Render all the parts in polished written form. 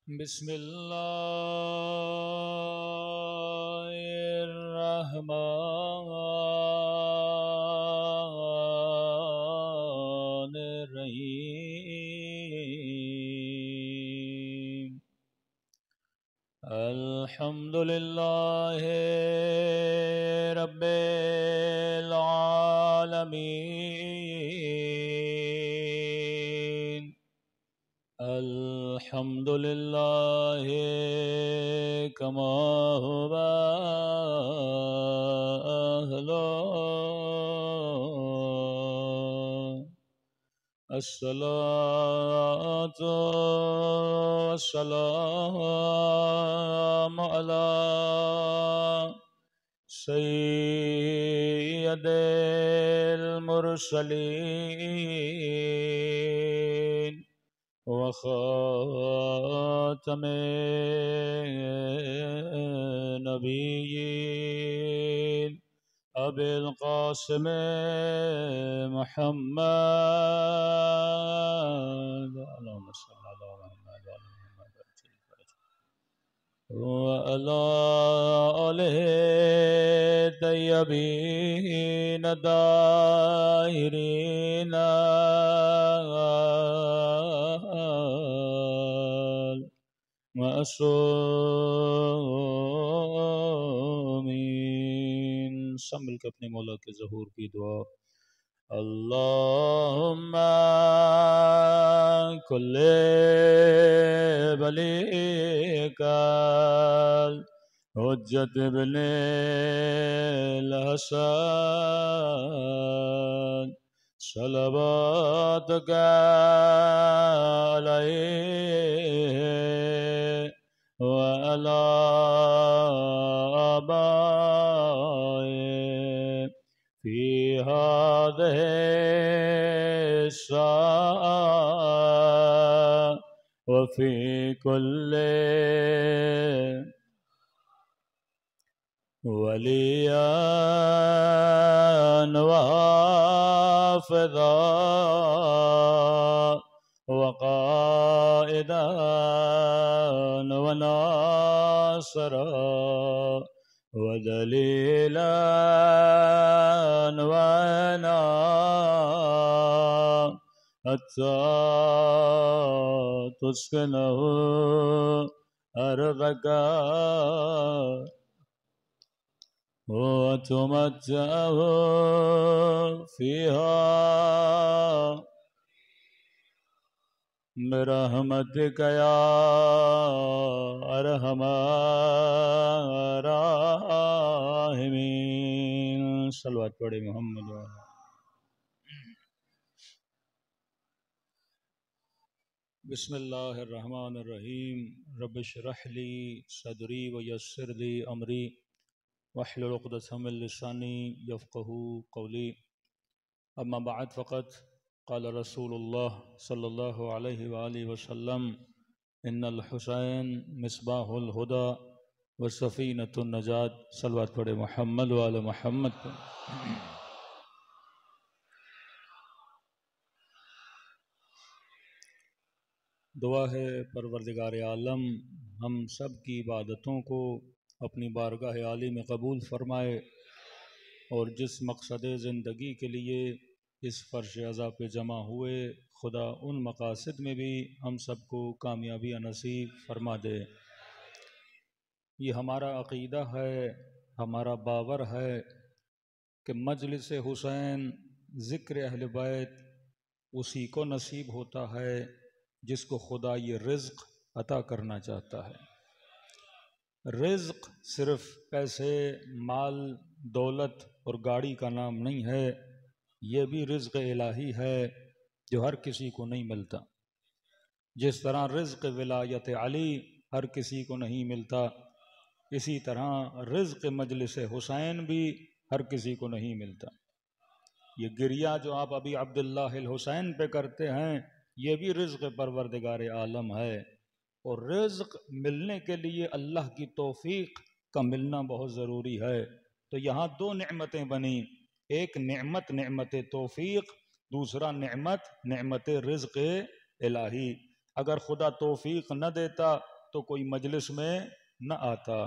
بسم اللہ الرحمن الرحیم الحمد للہ رب العالمین الحمد للہ کما هو اہلہ الصلاة والسلام علی سید المرسلین وخاتم النبیین ابی القاسم محمد اللهم صل على محمد وعلى آله الطيبين الطاهرين المعصومين سنبھل کے اپنے مولا کے ظہور کی دعا اللہم کل ولیک حجت ابن الحسن صلواتک علیہ وعلی آبائہ فی هذه الساعة وفي كل وليا وحافظا وقائدا وناصرا ودليلا وعنا حتى تسكنه أرضك وتمتعه فيها برحمتك يا أرحم الراحمين صلوات پڑھے محمد بسم اللہ الرحمن الرحیم رب اشرح لی صدری ویسر لی امری واحلل عقدۃ من لسانی یفقہوا قولی اما بعد فقط قال رسول اللہ صلی اللہ علیہ وآلہ وسلم ان الحسین مصباح الہدی وسفینۃ النجات صلوات پڑھے محمد وآل محمد دعا ہے پروردگار عالم ہم سب کی عبادتوں کو اپنی بارگاہ عالی میں قبول فرمائے اور جس مقصد زندگی کے لیے اس فرش عزا پہ جمع ہوئے خدا ان مقاصد میں بھی ہم سب کو کامیابی نصیب فرما دے۔ یہ ہمارا عقیدہ ہے، ہمارا باور ہے کہ مجلس حسین ذکر اہل بیت اسی کو نصیب ہوتا ہے جس کو خدا یہ رزق عطا کرنا چاہتا ہے۔ رزق صرف پیسے، مال، دولت اور گاڑی کا نام نہیں ہے، یہ بھی رزق الہی ہے جو ہر کسی کو نہیں ملتا۔ جس طرح رزق ولایت علی ہر کسی کو نہیں ملتا، اسی طرح رزق مجلس حسین بھی ہر کسی کو نہیں ملتا۔ یہ گریہ جو آپ ابھی عبداللہ الحسین پہ کرتے ہیں یہ بھی رزق پروردگار عالم ہے، اور رزق ملنے کے لیے اللہ کی توفیق کا ملنا بہت ضروری ہے۔ تو یہاں دو نعمتیں بنیں، ایک نعمت توفیق، دوسرا نعمت رزق الہی۔ اگر خدا توفیق نہ دیتا تو کوئی مجلس میں نہ آتا،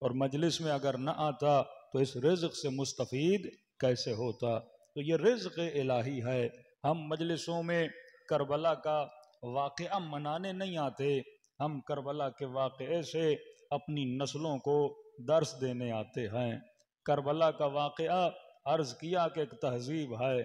اور مجلس میں اگر نہ آتا تو اس رزق سے مستفید کیسے ہوتا؟ تو یہ رزق الہی ہے۔ ہم مجلسوں میں کربلا کا واقعہ منانے نہیں آتے، ہم کربلا کے واقعے سے اپنی نسلوں کو درس دینے آتے ہیں۔ کربلا کا واقعہ عرض کیا کہ ایک تہذیب ہے،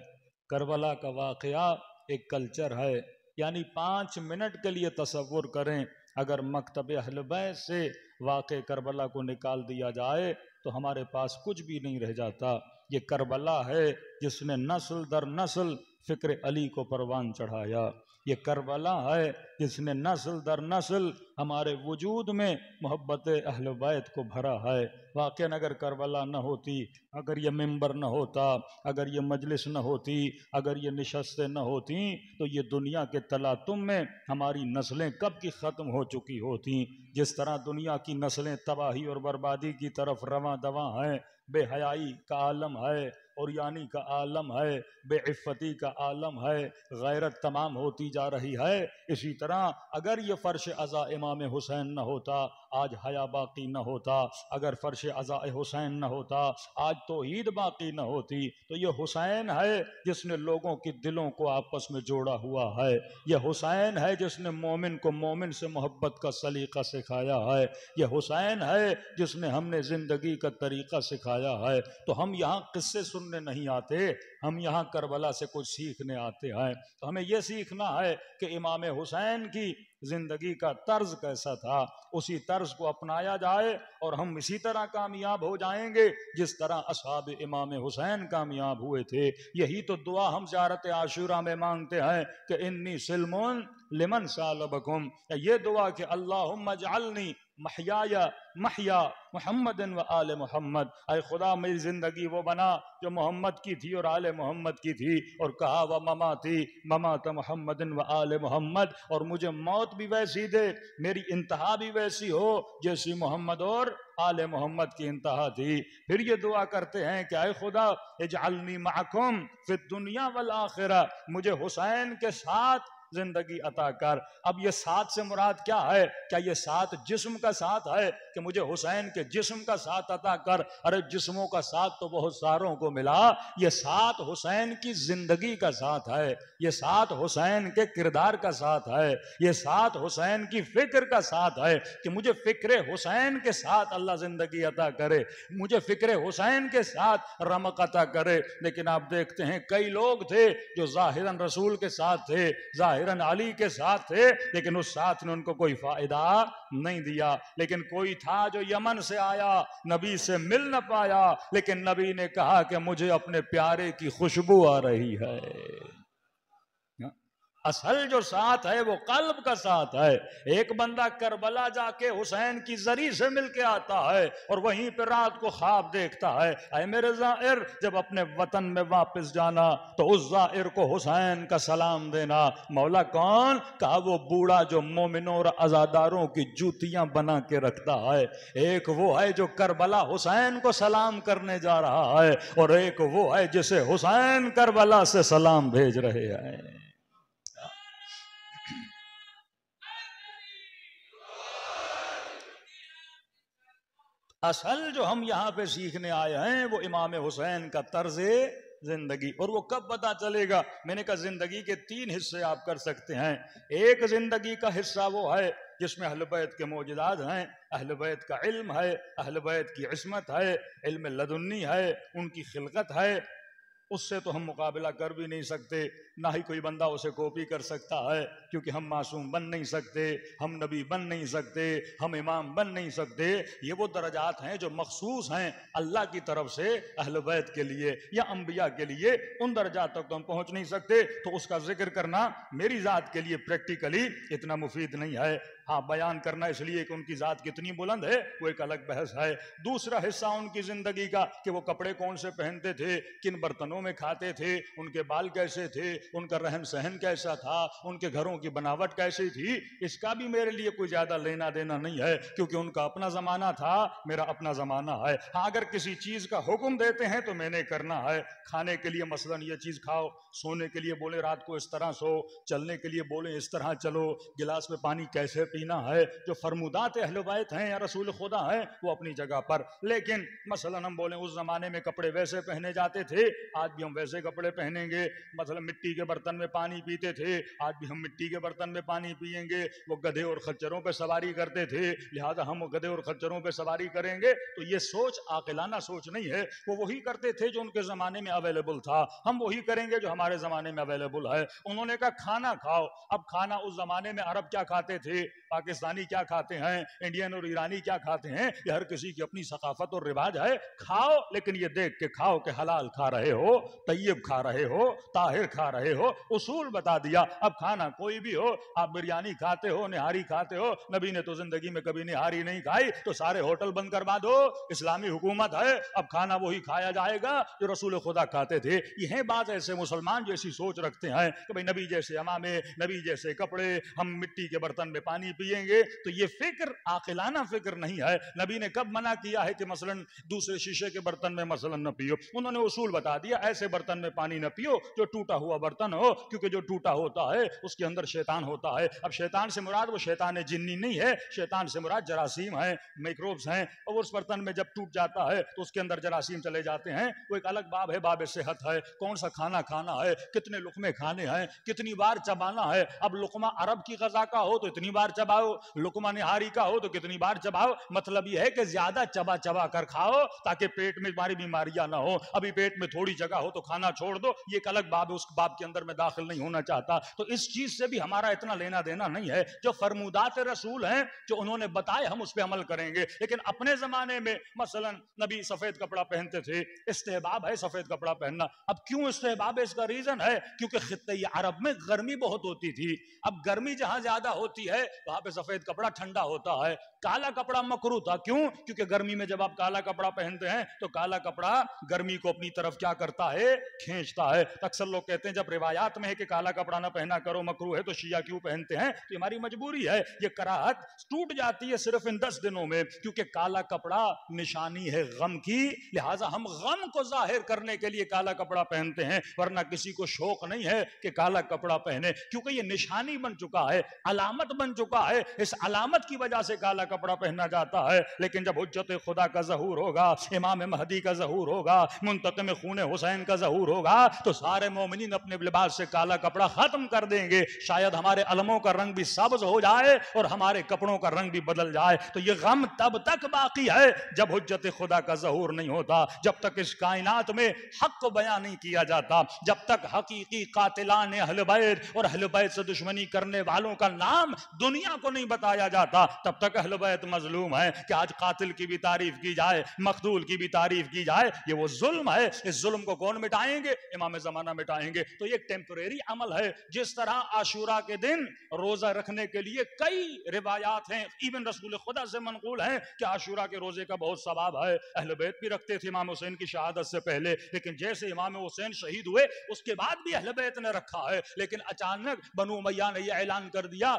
کربلا کا واقعہ ایک کلچر ہے۔ یعنی 5 منٹ کے لیے تصور کریں، اگر مکتب اہل بیت سے واقع کربلا کو نکال دیا جائے تو ہمارے پاس کچھ بھی نہیں رہ جاتا۔ یہ کربلا ہے جس نے نسل در نسل فکر علی کو پروان چڑھایا، یہ کربلا ہے جس نے نسل در نسل ہمارے وجود میں محبت اہل بیت کو بھرا ہے۔ واقعاً اگر کربلا نہ ہوتی، اگر یہ ممبر نہ ہوتا، اگر یہ مجلس نہ ہوتی، اگر یہ نشستیں نہ ہوتیں، تو یہ دنیا کے تلاطم میں ہماری نسلیں کب کی ختم ہو چکی ہوتیں۔ جس طرح دنیا کی نسلیں تباہی اور بربادی کی طرف رواں دواں ہیں، بے حیائی کا عالم ہے، اوریانی کا عالم ہے، بے عفتی کا عالم ہے، غیرت تمام ہوتی جا رہی ہے، اسی طرح اگر یہ فرش عزا امام حسین نہ ہوتا آج حیا باقی نہ ہوتا، اگر فرش عزا حسین نہ ہوتا آج توحید باقی نہ ہوتی۔ تو یہ حسین ہے جس نے لوگوں کی دلوں کو آپس میں جوڑا ہوا ہے، یہ حسین ہے جس نے مومن کو مومن سے محبت کا سلیقہ سکھایا ہے، یہ حسین ہے جس نے ہم نے زندگی کا طریقہ سکھایا ہے۔ تو ہم یہاں قصے سننے نہیں آتے، ہم یہاں کربلا سے کچھ سیکھنے آتے ہیں۔ تو ہمیں یہ سیکھنا ہے کہ امام حسین کی زندگی کا طرز کیسا تھا، اسی طرز کو اپنایا جائے اور ہم اسی طرح کامیاب ہو جائیں گے جس طرح اصحاب امام حسین کامیاب ہوئے تھے۔ یہی تو دعا ہم زیارت عاشورہ میں مانگتے ہیں کہ انی سلم لمن سالبکم، یہ دعا کہ اللہم اجعلنی محیا محیا محمد و آل محمد، اے خدا میری زندگی وہ بنا جو محمد کی تھی اور آل محمد کی تھی، اور کہا و مماتی ممات محمد و آل محمد، اور مجھے موت بھی ویسی دے، میری انتہا بھی ویسی ہو جیسی محمد اور آل محمد کی انتہا تھی۔ پھر یہ دعا کرتے ہیں کہ اے خدا اجعلنی معکم فی الدنیا والآخرہ، مجھے حسین کے ساتھ زندگی عطا کر۔ اب یہ ساتھ سے مراد کیا ہے؟ کیا یہ ساتھ جسم کا ساتھ ہے کہ مجھے حسین کے جسم کا ساتھ عطا کر؟ ارے جسموں کا ساتھ تو بہت ساروں کو ملا، یہ ساتھ حسین کی زندگی کا ساتھ ہے، یہ ساتھ حسین کے کردار کا ساتھ ہے، یہ ساتھ حسین کی فکر کا ساتھ ہے کہ مجھے فکر حسین کے ساتھ اللہ زندگی عطا کرے، مجھے فکر حسین کے ساتھ رمق عطا کرے۔ لیکن آپ دیکھتے ہیں کئی لوگ تھے جو ظاہراً رسول کے ساتھ تھے، ظاہراً علی کے ساتھ تھے، لیکن اس ساتھ نے ان کو کوئی فائدہ نہیں دیا۔ لیکن کوئی تھا جو یمن سے آیا، نبی سے مل نہ پایا، لیکن نبی نے کہا کہ مجھے اپنے پیارے کی خوشبو آ رہی ہے۔ اصل جو ساتھ ہے وہ قلب کا ساتھ ہے۔ ایک بندہ کربلا جا کے حسین کی زری سے مل کے آتا ہے اور وہیں پہ رات کو خواب دیکھتا ہے، اے میرے زائر جب اپنے وطن میں واپس جانا تو اس زائر کو حسین کا سلام دینا۔ مولا کون؟ کہا وہ بوڑھا جو مومنوں اور عزاداروں کی جوتیاں بنا کے رکھتا ہے۔ ایک وہ ہے جو کربلا حسین کو سلام کرنے جا رہا ہے، اور ایک وہ ہے جسے حسین کربلا سے سلام بھیج رہے ہیں۔ اصل جو ہم یہاں پہ سیکھنے آئے ہیں وہ امام حسین کا طرز زندگی۔ اور وہ کب پتہ چلے گا؟ میں نے کہا زندگی کے 3 حصے آپ کر سکتے ہیں۔ ایک زندگی کا حصہ وہ ہے جس میں اہل بیت کے معجزات ہیں، اہل بیت کا علم ہے، اہل بیت کی عصمت ہے، علم لدنی ہے، ان کی خلقت ہے، اس سے تو ہم مقابلہ کر بھی نہیں سکتے، نہ ہی کوئی بندہ اسے کاپی کر سکتا ہے، کیونکہ ہم معصوم بن نہیں سکتے، ہم نبی بن نہیں سکتے، ہم امام بن نہیں سکتے۔ یہ وہ درجات ہیں جو مخصوص ہیں اللہ کی طرف سے اہل بیت کے لیے یا انبیاء کے لیے، ان درجات تک تو ہم پہنچ نہیں سکتے، تو اس کا ذکر کرنا میری ذات کے لیے پریکٹیکلی اتنا مفید نہیں ہے۔ ہاں بیان کرنا اس لیے کہ ان کی ذات کتنی بلند ہے وہ ایک الگ بحث ہے۔ دوسرا حصہ ان کی زندگی کا کہ وہ کپڑے کون سے پہنتے تھے، کن برتنوں میں کھاتے تھے، ان کے بال کیسے تھے، ان کا رہن سہن کیسا تھا، ان کے گھروں کی بناوٹ کیسی تھی، اس کا بھی میرے لیے کوئی زیادہ لینا دینا نہیں ہے، کیونکہ ان کا اپنا زمانہ تھا، میرا اپنا زمانہ ہے۔ ہاں اگر کسی چیز کا حکم دیتے ہیں تو میں نے کرنا ہے، کھانے کے لیے مثلاً یہ چیز کھاؤ، سونے کے لیے بولے رات کو اس طرح سو، چلنے کے لیے بولے اس طرح چلو، گلاس میں پانی کیسے یقینا ہے جو فرمودات اہل بیت ہیں یا رسول خدا ہیں وہ اپنی جگہ پر، لیکن مثلا ہم بولیں اس زمانے میں کپڑے ویسے پہنے جاتے تھے، آج بھی ہم ویسے کپڑے پہنیں گے، مثلا مٹی کے برتن میں پانی پیتے تھے، آج بھی ہم مٹی کے برتن میں پانی پیئیں گے، وہ گدھے اور خچروں پہ سواری کرتے تھے لہذا ہم گدھے اور خچروں پہ سواری کریں گے، تو یہ سوچ عاقلانہ سوچ نہیں ہے، وہ وہی کرتے تھے جو ان کے زمانے میں اویلیبل تھا، ہم وہی کریں گے جو ہمارے زمانے میں اویلیبل ہے۔ انہوں نے کہا کھانا کھاؤ، اب کھانا اس زمانے میں عرب کیا کھاتے تھے، پاکستانی کیا کھاتے ہیں، انڈین اور ایرانی کیا کھاتے ہیں، یہ ہر کسی کی اپنی ثقافت اور رواج ہے، کھاؤ لیکن یہ دیکھ کے کھاؤ کہ حلال کھا رہے ہو، طیب کھا رہے ہو، طاہر کھا رہے ہو، اصول بتا دیا۔ اب کھانا کوئی بھی ہو، آپ بریانی کھاتے ہو، نہاری کھاتے ہو، نبی نے تو زندگی میں کبھی نہاری نہیں کھائی، تو سارے ہوٹل بند کروا دو، اسلامی حکومت ہے، اب کھانا وہی کھایا جائے گا جو رسول خدا کھاتے تھے۔ یہ ہیں بعض ایسے مسلمان جو ایسی سوچ رکھتے ہیں کہ بھئی نبی جیسے امامے، نبی جیسے کپڑے، ہم مٹی کے برتن میں پانی پیئیں گے، تو یہ فکر عاقلانہ فکر نہیں ہے۔ نبی نے کب منع کیا ہے کہ مثلا دوسرے شیشے کے برتن میں مثلا نہ پیو، انہوں نے اصول بتا دیا، ایسے برتن میں پانی نہ پیو جو ٹوٹا ہوا برتن ہو، کیونکہ جو ٹوٹا ہوتا ہے اس کے اندر شیطان ہوتا ہے۔ اب شیطان سے مراد وہ شیطان جنی نہیں ہے، شیطان سے مراد جراثیم ہیں، میکروبز ہیں، اور اس برتن میں جب ٹوٹ جاتا ہے تو اس کے اندر جراثیم چلے جاتے ہیں، وہ ایک الگ باب ہے، باب صحت ہے، کون سا کھانا کھانا ہے، کتنے لقمے کھانے ہیں، کتنی بار چبانا ہے۔ اب لقمہ عرب کی غذا کا ہو تو اتنی بار چباؤ، لقمہ نہاری کا ہو تو کتنی بار چباؤ، مطلب یہ ہے کہ زیادہ چبا چبا کر کھاؤ تاکہ پیٹ میں تمہاری بیماریاں نہ ہو، ابھی پیٹ میں تھوڑی جگہ ہو تو کھانا چھوڑ دو، یہ ایک الگ باب ہے، اس باب کے اندر میں داخل نہیں ہونا چاہتا۔ تو اس چیز سے بھی ہمارا اتنا لینا دینا نہیں ہے، جو فرمودات رسول ہیں جو انہوں نے بتائے ہم اس پہ عمل کریں گے، لیکن اپنے زمانے میں مثلا نبی سفید کپڑا پہنتے تھے، استحباب ہے سفید کپڑا پہننا۔ اب کیوں استحباب ہے؟ اس کا ریزن ہے کیونکہ خطہ عرب میں گرمی بہت ہوتی تھی، اب گرمی جہاں زیادہ ہوتی ہے وہاں پہ سفید کپڑا ٹھنڈا ہوتا ہے، کالا کپڑا مکروہ تھا، کیوں؟ کیونکہ گرمی میں جب آپ کالا کپڑا پہنتے ہیں تو کالا کپڑا گرمی کو اپنی طرف کیا کرتا ہے، کھینچتا ہے۔ اکثر لوگ کہتے ہیں جب روایات میں ہے کہ کالا کپڑا نہ پہنا کرو مکروہ ہے تو شیعہ کیوں پہنتے ہیں؟ تو ہماری مجبوری ہے، یہ کراہت ٹوٹ جاتی ہے صرف ان 10 دنوں میں، کیونکہ کالا کپڑا نشانی ہے غم کی، لہٰذا ہم غم کو ظاہر کرنے کے لیے کالا کپڑا پہنتے ہیں، ورنہ کسی کو شوق نہیں ہے کہ کالا کپڑا پہنے، کیونکہ یہ نشانی بن چکا ہے، علامت بن چکا ہے، اس علامت کی وجہ سے کالا کپڑا پہنا جاتا ہے۔ لیکن جب حجت خدا کا ظہور ہوگا، امام مہدی کا ظہور ہوگا، منتقم خون حسین کا ظہور ہوگا، تو سارے مومنین اپنے لباس سے کالا کپڑا ختم کر دیں گے، شاید ہمارے علموں کا رنگ بھی سبز ہو جائے اور ہمارے کپڑوں کا رنگ بھی بدل جائے، تو یہ غم تب تک باقی ہے جب حجت خدا کا ظہور نہیں ہوتا، جب تک اس کائنات میں حق کو بیان نہیں کیا جاتا، جب تک حقیقی قاتلان اہل بیت اور اہل بیت سے دشمنی کرنے والوں کا نام دنیا کو نہیں بتایا جاتا، تب تک اہل بیت مظلوم ہے۔ کہ آج قاتل کی بھی تعریف کی جائے، مقتول کی بھی تعریف کی جائے، یہ وہ ظلم ہے، اس ظلم کو کون مٹائیں گے؟ امام زمانہ مٹائیں گے۔ تو یہ ایک ٹیمپریری عمل ہے، جس طرح عاشورہ کے دن روزہ رکھنے کے لیے کئی روایات ہیں، ایون رسول خدا سے منقول ہیں کہ عاشورہ کے روزے کا بہت ثواب ہے، اہل بیت بھی رکھتے تھے امام حسین کی شہادت سے پہلے، لیکن جیسے امام حسین شہید ہوئے اس کے بعد بھی اہل بیت نے رکھا ہے، لیکن اچانک بنو امیہ نے یہ اعلان کر دیا،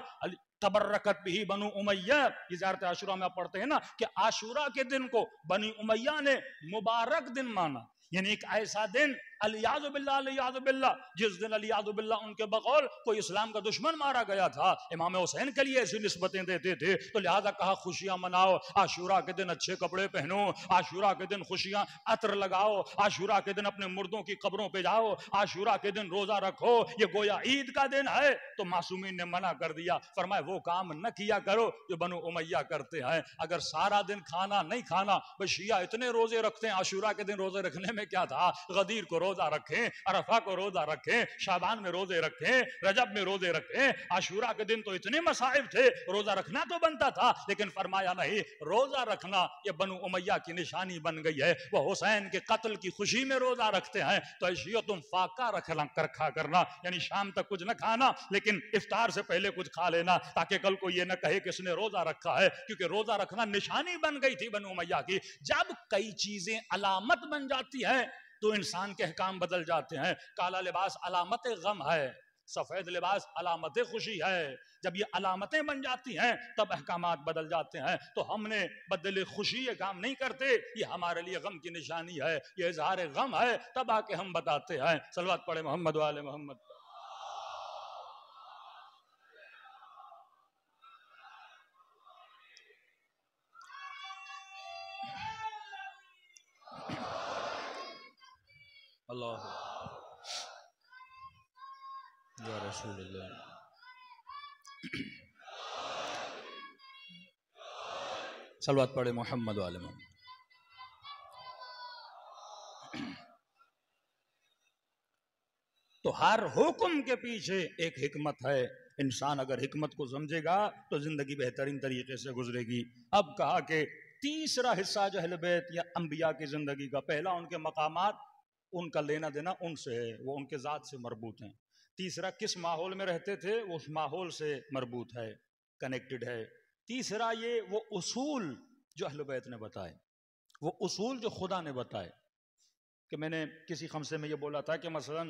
تبرکت بھی بنو امیہ، یہ زیارت عاشورہ میں آپ پڑھتے ہیں نا کہ عاشورہ کے دن کو بنی امیہ نے مبارک دن مانا، یعنی ایک ایسا دن الیاذ باللہ الیاذ باللہ، جس دن الیاذ باللہ ان کے بقول کوئی اسلام کا دشمن مارا گیا تھا، امام حسین کے لیے ایسی نسبتیں دیتے تھے، تو لہذا کہا خوشیاں مناؤ، عاشورہ کے دن اچھے کپڑے پہنو، عاشورہ کے دن خوشیاں عطر لگاؤ، عاشورہ کے دن اپنے مردوں کی قبروں پہ جاؤ، عاشورہ کے دن روزہ رکھو، یہ گویا عید کا دن ہے۔ تو معصومین نے منع کر دیا، فرمایا وہ کام نہ کیا کرو جو بنو امیہ کرتے ہیں، اگر سارا دن کھانا نہیں کھانا، بھئی شیعہ اتنے روزے رکھتے ہیں، عاشورہ کے دن روزے رکھنے میں کیا تھا، غدیر کو روزہ رکھیں، عرفہ کو روزہ رکھیں، شعبان میں روزے رکھیں، رجب میں روزے رکھیں، عاشورہ کے دن تو اتنے مصائب تھے، روزہ رکھنا تو بنتا تھا، لیکن فرمایا نہیں، روزہ رکھنا یہ بنو امیہ کی نشانی بن گئی ہے، وہ حسین کے قتل کی خوشی میں روزہ رکھتے ہیں، تو ایشیو تم فاقہ رکھا کرنا، یعنی شام تک کچھ نہ کھانا، لیکن افطار سے پہلے کچھ کھا لینا، تاکہ کل کو یہ نہ کہے کہ اس نے روزہ رکھا ہے، کیونکہ روزہ رکھنا نشانی بن گئی تھی بنو امیہ کی۔ جب کئی چیزیں علامت بن جاتی ہیں تو انسان کے احکام بدل جاتے ہیں، کالا لباس علامت غم ہے، سفید لباس علامت خوشی ہے، جب یہ علامتیں بن جاتی ہیں تب احکامات بدل جاتے ہیں، تو ہم نے بدل خوشی یہ کام نہیں کرتے، یہ ہمارے لیے غم کی نشانی ہے، یہ اظہار غم ہے، تب آ کے ہم بتاتے ہیں۔ صلوات پڑھے محمد وآل محمد۔ رسول اللہ. صلوات پڑھے محمد و آل محمد. تو ہر حکم کے پیچھے ایک حکمت ہے. انسان اگر حکمت کو سمجھے گا تو زندگی بہترین طریقے سے گزرے گی. اب کہا کہ تیسرا حصہ جو اہل بیت یا انبیاء کی زندگی کا، پہلا ان کے مقامات، ان کا لینا دینا ان سے ہے، وہ ان کے ذات سے مربوط ہیں. تیسرا کس ماحول میں رہتے تھے، وہ اس ماحول سے مربوط ہے، کنیکٹڈ ہے. تیسرا یہ وہ اصول جو اہل بیت نے بتائے، وہ اصول جو خدا نے بتائے. کہ میں نے کسی خمسے میں یہ بولا تھا کہ مثلا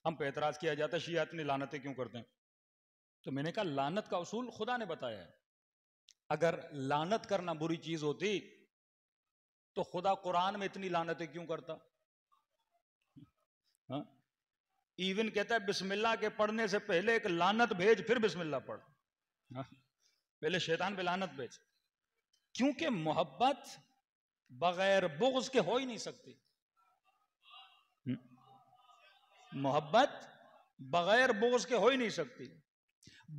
ہم پہ اعتراض کیا جاتا ہے شیعہ اتنی لعنتیں کیوں کرتے ہیں، تو میں نے کہا لعنت کا اصول خدا نے بتایا ہے. اگر لعنت کرنا بری چیز ہوتی تو خدا قرآن میں اتنی لعنتیں کیوں کرتا؟ ایون کہتا ہے بسم اللہ کے پڑھنے سے پہلے ایک لعنت بھیج پھر بسم اللہ پڑھ. پہلے شیطان پہ لعنت بھیج. کیونکہ محبت بغیر بغض کے ہو ہی نہیں سکتی. محبت بغیر بغض کے ہو ہی نہیں سکتی.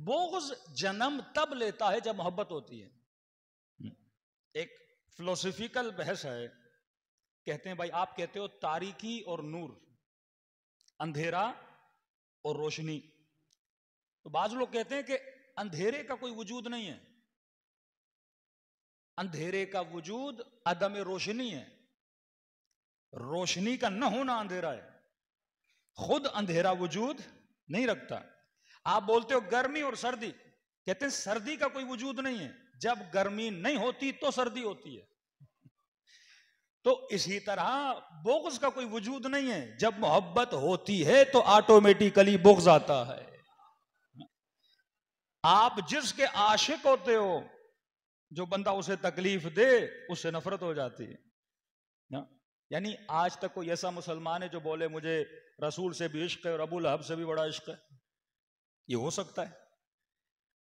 بغض جنم تب لیتا ہے جب محبت ہوتی ہے. ایک فلسفیکل بحث ہے، کہتے ہیں بھائی آپ کہتے ہو تاریکی اور نور، اندھیرا اور روشنی، تو بعض لوگ کہتے ہیں کہ اندھیرے کا کوئی وجود نہیں ہے، اندھیرے کا وجود عدم روشنی ہے، روشنی کا نہ ہونا اندھیرا ہے، خود اندھیرا وجود نہیں رکھتا. آپ بولتے ہو گرمی اور سردی، کہتے ہیں سردی کا کوئی وجود نہیں ہے، جب گرمی نہیں ہوتی تو سردی ہوتی ہے. تو اسی طرح بغض کا کوئی وجود نہیں ہے، جب محبت ہوتی ہے تو آٹومیٹیکلی بغض آتا ہے. آپ جس کے عاشق ہوتے ہو، جو بندہ اسے تکلیف دے اس سے نفرت ہو جاتی ہے. یعنی آج تک کوئی ایسا مسلمان ہے جو بولے مجھے رسول سے بھی عشق ہے اور ابو لہب سے بھی بڑا عشق ہے؟ یہ ہو سکتا ہے؟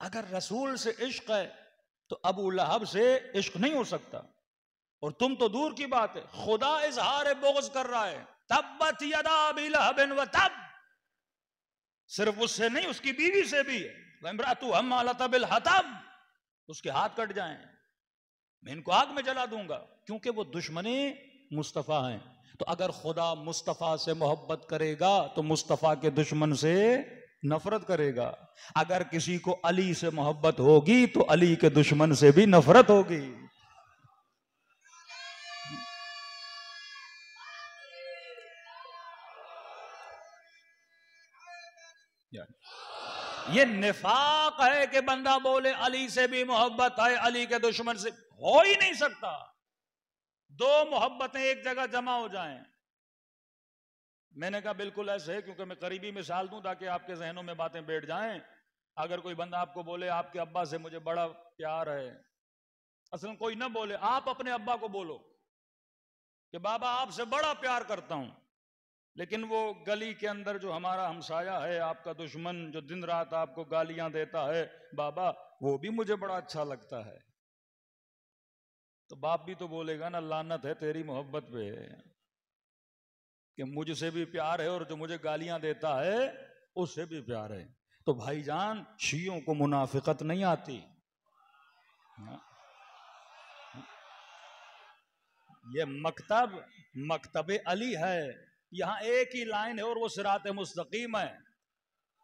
اگر رسول سے عشق ہے تو ابو لہب سے عشق نہیں ہو سکتا. اور تم تو دور کی بات ہے، خدا اظہار بغض کر رہا ہے، تبت یدا ابی لہب وتب. صرف اس سے نہیں، اس کی بیوی سے بھی. وامرأتہ حمالۃ بالحطب، اس کے ہاتھ کٹ جائیں میں ان کو آگ میں جلا دوں گا، کیونکہ وہ دشمنی مصطفیٰ ہیں. تو اگر خدا مصطفیٰ سے محبت کرے گا تو مصطفیٰ کے دشمن سے نفرت کرے گا. اگر کسی کو علی سے محبت ہوگی تو علی کے دشمن سے بھی نفرت ہوگی. یہ نفاق ہے کہ بندہ بولے علی سے بھی محبت ہے علی کے دشمن سے. ہو ہی نہیں سکتا. دو محبتیں ایک جگہ جمع ہو جائیں. میں نے کہا بالکل ایسے ہے، کیونکہ میں قریبی مثال دوں تاکہ آپ کے ذہنوں میں باتیں بیٹھ جائیں. اگر کوئی بندہ آپ کو بولے آپ کے ابا سے مجھے بڑا پیار ہے، اصلا کوئی نہ بولے، آپ اپنے ابا کو بولو کہ بابا آپ سے بڑا پیار کرتا ہوں، لیکن وہ گلی کے اندر جو ہمارا ہمسایہ ہے، آپ کا دشمن جو دن رات آپ کو گالیاں دیتا ہے، بابا وہ بھی مجھے بڑا اچھا لگتا ہے. تو باپ بھی تو بولے گا نا لعنت ہے تیری محبت پہ کہ مجھ سے بھی پیار ہے اور جو مجھے گالیاں دیتا ہے اس سے بھی پیار ہے. تو بھائی جان شیعوں کو منافقت نہیں آتی. یہ مکتب علی ہے، یہاں ایک ہی لائن ہے اور وہ صراط مستقیم ہے.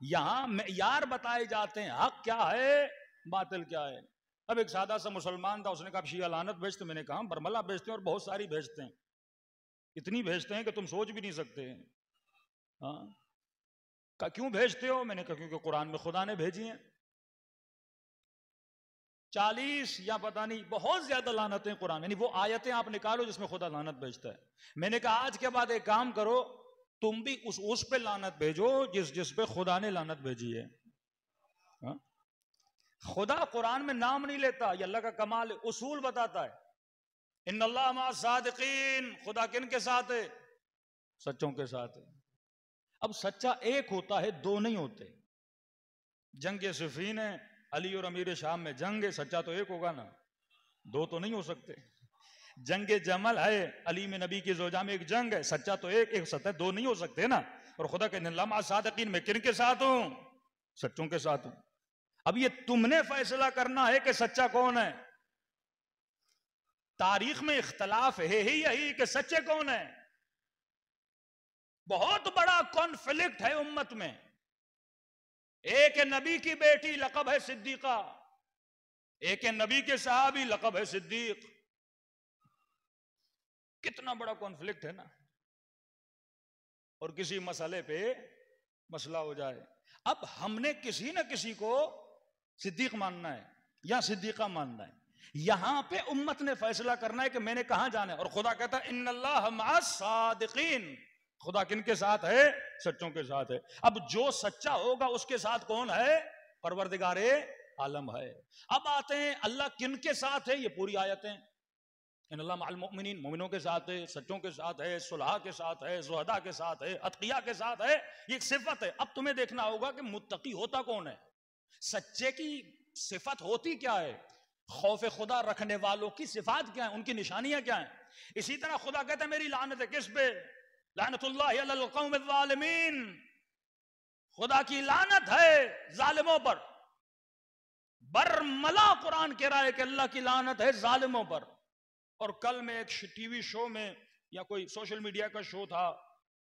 یہاں معیار بتائے جاتے ہیں، حق کیا ہے باطل کیا ہے. اب ایک سادہ سا مسلمان تھا، اس نے کہا شیعہ لعنت بھیجتے. میں نے کہا برملا بھیجتے ہیں اور بہت ساری بھیجتے ہیں، اتنی بھیجتے ہیں کہ تم سوچ بھی نہیں سکتے. ہاں کیوں بھیجتے ہو؟ میں نے کہا کیونکہ قرآن میں خدا نے بھیجی ہیں. 40 یا پتہ نہیں بہت زیادہ لعنتیں قرآن، یعنی وہ آیتیں آپ نکالو جس میں خدا لعنت بھیجتا ہے. میں نے کہا آج کے بعد ایک کام کرو، تم بھی اس پہ لعنت بھیجو جس پہ خدا نے لعنت بھیجی ہے. خدا قرآن میں نام نہیں لیتا، یہ اللہ کا کمال ہے، اصول بتاتا ہے. ان اللہ مع الصادقین، خدا کن کے ساتھ ہے؟ سچوں کے ساتھ ہے. اب سچا ایک ہوتا ہے، دو نہیں ہوتے. جنگ صفین ہے، علی اور امیر شام میں جنگ ہے، سچا تو ایک ہوگا نا، دو تو نہیں ہو سکتے. جنگ جمل ہے، علی میں نبی کی زوجہ میں ایک جنگ ہے، سچا تو ایک سچا دو نہیں ہو سکتے نا. اور خدا کہ ان اللہ مع الصادقین، میں کن کے ساتھ ہوں؟ سچوں کے ساتھ ہوں۔ اب یہ تم نے فیصلہ کرنا ہے کہ سچا کون ہے۔ تاریخ میں اختلاف ہے ہی یہی کہ سچے کون ہیں۔ بہت بڑا کانفلکٹ ہے امت میں۔ ایک نبی کی بیٹی لقب ہے صدیقہ، ایک نبی کے صحابی لقب ہے صدیق۔ کتنا بڑا کانفلکٹ ہے نا۔ اور کسی مسئلے پہ مسئلہ ہو جائے، اب ہم نے کسی نہ کسی کو صدیق ماننا ہے یا صدیقہ ماننا ہے۔ یہاں پہ امت نے فیصلہ کرنا ہے کہ میں نے کہاں جانا ہے۔ اور خدا کہتا ہے ان اللہ مع الصادقین، خدا کن کے ساتھ ہے؟ سچوں کے ساتھ ہے۔ اب جو سچا ہوگا اس کے ساتھ کون ہے؟ پروردگار عالم ہے۔ اب آتے ہیں اللہ کن کے ساتھ ہے، یہ پوری آیتیں ان اللہ مع المؤمنین، مومنوں کے ساتھ ہے، سچوں کے ساتھ ہے، صلحاء کے ساتھ ہے، زہداء کے ساتھ ہے، اتقیاء کے ساتھ ہے۔ یہ ایک صفت ہے۔ اب تمہیں دیکھنا ہوگا کہ متقی ہوتا کون ہے، سچے کی صفت ہوتی کیا ہے، خوف خدا رکھنے والوں کی صفات کیا ہیں، ان کی نشانیاں کیا ہیں۔ اسی طرح خدا کہتا ہے میری لعنت ہے کس پہ؟ لعنت اللہ علی القوم الظالمین، خدا کی لعنت ہے ظالموں پر۔ برملا قرآن کہہ رہا ہے کہ اللہ کی لعنت ہے ظالموں پر۔ اور کل میں ایک ٹی وی شو میں یا کوئی سوشل میڈیا کا شو تھا،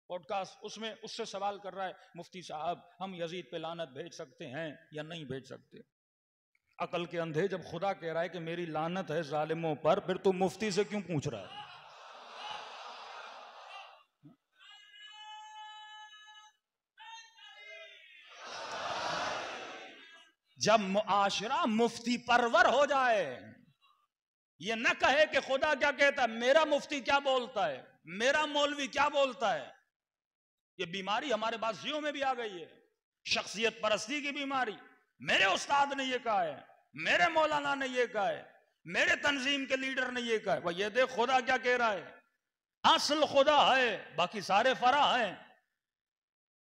پوڈ کاسٹ، اس میں اس سے سوال کر رہا ہے مفتی صاحب ہم یزید پہ لعنت بھیج سکتے ہیں یا نہیں بھیج سکتے؟ عقل کے اندھے جب خدا کہہ رہا ہے کہ میری لعنت ہے ظالموں پر، پھر تو مفتی سے کیوں پوچھ رہا ہے؟ جب معاشرہ مفتی پرور ہو جائے، یہ نہ کہے کہ خدا کیا کہتا ہے، میرا مفتی کیا بولتا ہے، میرا مولوی کیا بولتا ہے۔ یہ بیماری ہمارے بازیوں میں بھی آ گئی ہے، شخصیت پرستی کی بیماری۔ میرے استاد نے یہ کہا ہے، میرے مولانا نے یہ کہا ہے، میرے تنظیم کے لیڈر نے یہ کہا ہے۔ وہ یہ دیکھ خدا کیا کہہ رہا ہے، اصل خدا ہے، باقی سارے فرع ہیں۔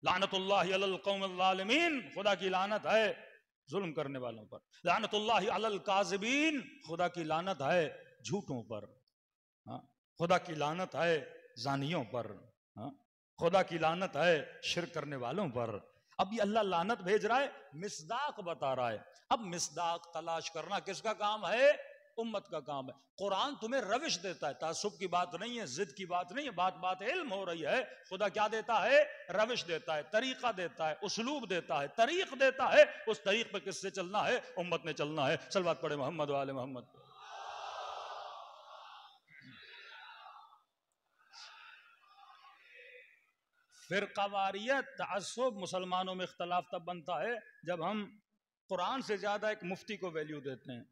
لعنت اللہ علی القوم الظالمین، خدا کی لعنت ہے ظلم کرنے والوں پر۔ لعنت اللہ علی الکاذبین، خدا کی لعنت ہے جھوٹوں پر۔ خدا کی لعنت ہے زانیوں پر، خدا کی لعنت ہے شرک کرنے والوں پر۔ اب یہ اللہ لعنت بھیج رہا ہے، مصداق بتا رہا ہے۔ اب مصداق تلاش کرنا کس کا کام ہے؟ امت کا کام ہے۔ قرآن تمہیں روش دیتا ہے، تعصب کی بات نہیں ہے، ضد کی بات نہیں ہے، بات علم ہو رہی ہے۔ خدا کیا دیتا ہے؟ روش دیتا ہے، طریقہ دیتا ہے، اسلوب دیتا ہے، طریق دیتا ہے۔ اس طریق پہ کس سے چلنا ہے؟ امت نے چلنا ہے۔ صلوات پڑھے محمد و آل محمد۔ فرقہ واریت، تعصب، مسلمانوں میں اختلاف تب بنتا ہے جب ہم قرآن سے زیادہ ایک مفتی کو ویلیو دیتے ہیں،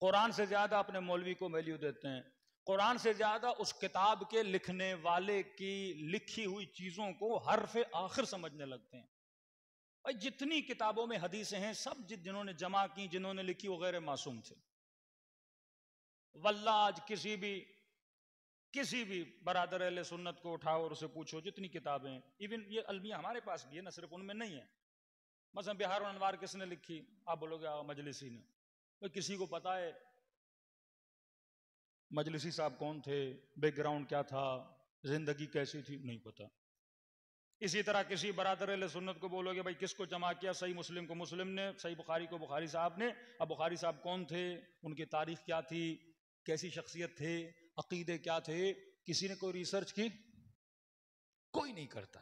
قرآن سے زیادہ اپنے مولوی کو ویلیو دیتے ہیں، قرآن سے زیادہ اس کتاب کے لکھنے والے کی لکھی ہوئی چیزوں کو حرف آخر سمجھنے لگتے ہیں۔ بھائی جتنی کتابوں میں حدیثیں ہیں سب جنہوں نے جمع کی، جنہوں نے لکھی، وہ غیر معصوم تھے۔ واللہ آج کسی بھی برادر اہل سنت کو اٹھاؤ اور اسے پوچھو، جتنی کتابیں ہیں، ایون یہ المیہ ہمارے پاس بھی ہے نا، صرف ان میں نہیں ہے۔ مثلا بہار الانوار کس نے لکھی؟ آپ بولو گے مجلسی نے۔ کسی کو پتا ہے مجلسی صاحب کون تھے، بیک گراؤنڈ کیا تھا، زندگی کیسی تھی؟ نہیں پتا۔ اسی طرح کسی برادر اہل سنت کو بولو گے بھائی کس کو جمع کیا، صحیح مسلم کو مسلم نے، صحیح بخاری کو بخاری صاحب نے۔ اب بخاری صاحب کون تھے، ان کی تاریخ کیا تھی، کیسی شخصیت تھے، عقیدے کیا تھے، کسی نے کوئی ریسرچ کی؟ کوئی نہیں کرتا۔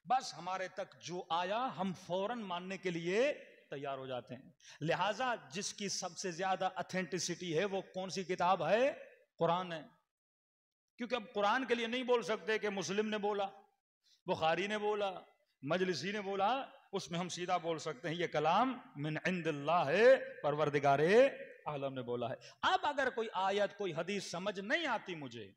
بس ہمارے تک جو آیا ہم فوراً ماننے کے لیے تیار ہو جاتے ہیں۔ لہٰذا جس کی سب سے زیادہ اتھینٹسٹی ہے وہ کون سی کتاب ہے؟ قرآن ہے۔ کیونکہ اب قرآن کے لیے نہیں بول سکتے کہ مسلم نے بولا، بخاری نے بولا، مجلسی نے بولا، اس میں ہم سیدھا بول سکتے ہیں یہ کلام من عند اللہ ہے، پروردگار عالم نے بولا ہے۔ اب اگر کوئی آیت کوئی حدیث سمجھ نہیں آتی مجھے،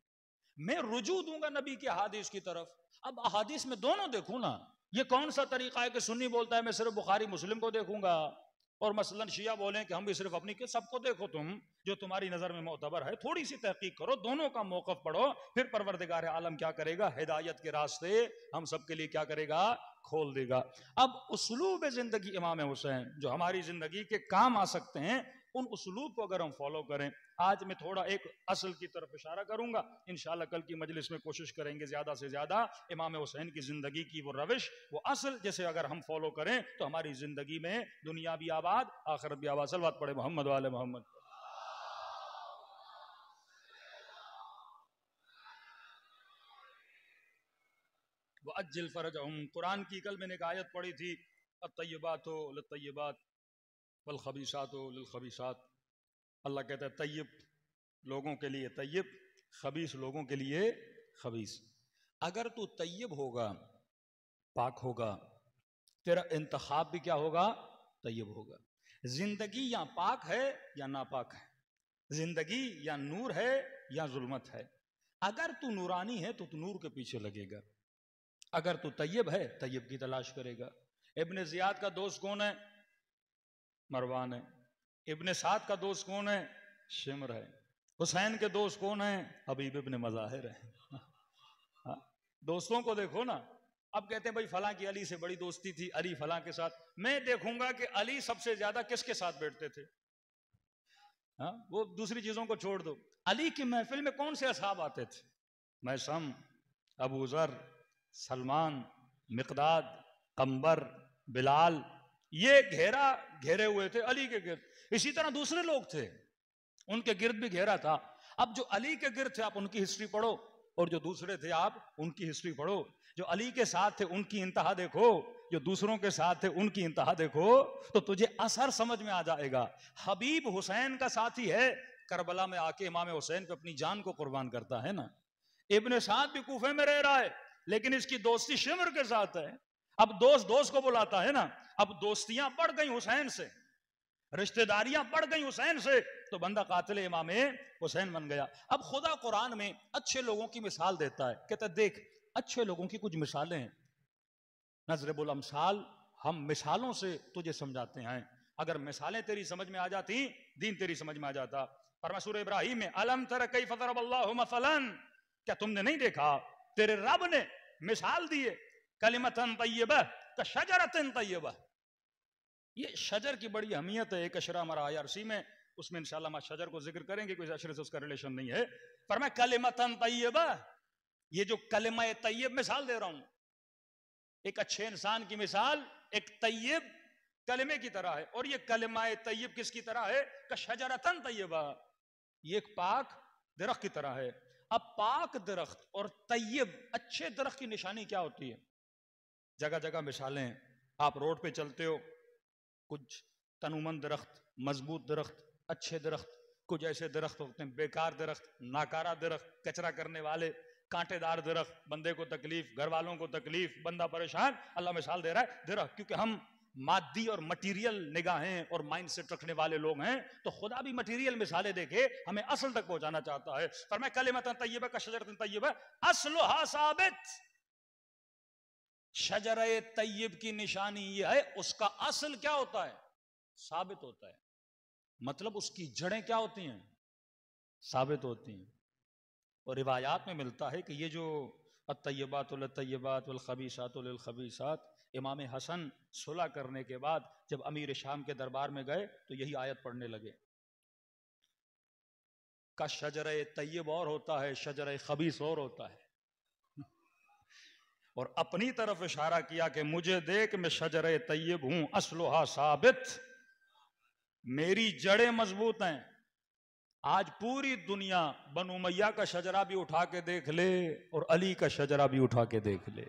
میں رجوع دوں گا نبی کی احادیث کی طرف۔ اب احادیث میں دونوں دیکھوں نا، یہ کون سا طریقہ ہے کہ سنی بولتا ہے میں صرف بخاری مسلم کو دیکھوں گا، اور مثلا شیعہ بولیں کہ ہم بھی صرف اپنی، سب کو دیکھو تم جو تمہاری نظر میں معتبر ہے، تھوڑی سی تحقیق کرو، دونوں کا موقف پڑھو، پھر پروردگار عالم کیا کرے گا؟ ہدایت کے راستے ہم سب کے لیے کیا کرے گا؟ کھول دے گا۔ اب اسلوب زندگی امام حسین جو ہماری زندگی کے کام آ سکتے ہیں، ان اسلوب کو اگر ہم فالو کریں. آج میں تھوڑا ایک اصل کی طرف اشارہ کروں گا. انشاءاللہ کل کی مجلس میں کوشش کریں گے زیادہ سے زیادہ امام حسین کی زندگی کی وہ روش، وہ اصل جیسے اگر ہم فالو کریں تو ہماری زندگی میں دنیا بھی آباد آخرت بھی آباد. صلوات پڑھے محمد وآل محمد. وَأَجِّلْ فَرَجَهُمْ. قرآن کی کل میں نے ایک آیت پڑھی تھی، الطیبات للطیبات والخبیثات للخبیثات. اللہ کہتا ہے طیب لوگوں کے لیے طیب، خبیث لوگوں کے لیے خبیث. اگر تو طیب ہوگا، پاک ہوگا، تیرا انتخاب بھی کیا ہوگا؟ طیب ہوگا. زندگی یا پاک ہے یا ناپاک ہے، زندگی یا نور ہے یا ظلمت ہے. اگر تو نورانی ہے تو تو نور کے پیچھے لگے گا، اگر تو طیب ہے طیب کی تلاش کرے گا. ابن زیاد کا دوست کون ہے؟ مروان ہے. ابن سعد کا دوست کون ہے؟ شمر ہے. حسین کے دوست کون ہیں؟ حبیب ابن مظاہر ہے. دوستوں کو دیکھو نا. اب کہتے ہیں بھائی فلاں کی علی سے بڑی دوستی تھی، علی فلاں کے ساتھ. میں دیکھوں گا کہ علی سب سے زیادہ کس کے ساتھ بیٹھتے تھے. وہ دوسری چیزوں کو چھوڑ دو، علی کی محفل میں کون سے اصحاب آتے تھے؟ میثم، ابو ذر، سلمان، مقداد، قنبر، بلال. یہ گھیرے ہوئے تھے علی کے گرد. اسی طرح دوسرے لوگ تھے، ان کے گرد بھی گھیرا تھا. اب جو علی کے گرد تھے آپ ان کی ہسٹری پڑھو، اور جو دوسرے تھے آپ ان کی ہسٹری پڑھو. جو علی کے ساتھ تھے ان کی انتہا دیکھو، جو دوسروں کے ساتھ تھے ان کی انتہا دیکھو، تو تجھے اثر سمجھ میں آ جائے گا. حبیب حسین کا ساتھی ہے، کربلا میں آ کے امام حسین پہ اپنی جان کو قربان کرتا ہے نا. ابن سعد بھی کوفے میں رہ رہا ہے لیکن اس کی دوستی شمر کے ساتھ ہے. اب دوست کو بلاتا ہے نا. اب دوستیاں بڑھ گئی حسین سے، رشتہ داریاں بڑھ گئی حسین سے، تو بندہ قاتل امام حسین بن گیا. اب خدا قرآن میں اچھے لوگوں کی مثال دیتا ہے، کہتا ہے دیکھ اچھے لوگوں کی کچھ مثالیں ہیں. نضرب الامثال، ہم مثالوں سے تجھے سمجھاتے ہیں. اگر مثالیں تیری سمجھ میں آ جاتی دین تیری سمجھ میں آ جاتا. فرمایا سورہ ابراہیم میں الم تر کیف ضرب اللہ مثلا، کیا تم نے نہیں دیکھا تیرے رب نے مثال دیے کلمۃ طیبہ کشجرۃ طیبہ. یہ شجر کی بڑی اہمیت ہے. ایک اشرا ہمارا IRC میں، اس میں انشاءاللہ ہم شجر کو ذکر کریں گے، کوئی اشرے سے اس کا ریلیشن نہیں ہے. فرمایا کلمۃ طیبہ، یہ جو کلمہ طیب مثال دے رہا ہوں، ایک اچھے انسان کی مثال ایک طیب کلمے کی طرح ہے. اور یہ کلمہ طیب کس کی طرح ہے؟ کشجرۃ طیبہ، یہ ایک پاک درخت کی طرح ہے. اب پاک درخت اور طیب اچھے درخت کی نشانی کیا ہوتی ہے؟ جگہ جگہ مثالیں. آپ روڈ پہ چلتے ہو، کچھ تنومند درخت، مضبوط درخت، اچھے درخت، کچھ ایسے درخت ہوتے ہیں بیکار درخت، ناکارہ درخت، کچرا کرنے والے، کانٹے دار درخت، بندے کو تکلیف، گھر والوں کو تکلیف، بندہ پریشان. اللہ مثال دے رہا ہے درخت، کیونکہ ہم مادی اور مٹیریل نگاہیں اور مائنڈ سیٹ رکھنے والے لوگ ہیں، تو خدا بھی مٹیریل مثالیں دے کے ہمیں اصل تک پہنچانا چاہتا ہے. فرمایا کلمۃ طیبہ کشجرۃ طیبہ اصلھا ثابت. شجرہ طیب کی نشانی یہ ہے اس کا اصل کیا ہوتا ہے؟ ثابت ہوتا ہے. مطلب اس کی جڑیں کیا ہوتی ہیں؟ ثابت ہوتی ہیں. اور روایات میں ملتا ہے کہ یہ جو الطیبات للطیبات والخبیثات للخبیثات، امام حسن صلح کرنے کے بعد جب امیر شام کے دربار میں گئے تو یہی آیت پڑھنے لگے. کا شجرہ طیب اور ہوتا ہے، شجرہ خبیث اور ہوتا ہے. اور اپنی طرف اشارہ کیا کہ مجھے دیکھ میں شجرہ طیب ہوں، اصلھا ثابت، میری جڑیں مضبوط ہیں. آج پوری دنیا بنو امیہ کا شجرہ بھی اٹھا کے دیکھ لے اور علی کا شجرہ بھی اٹھا کے دیکھ لے،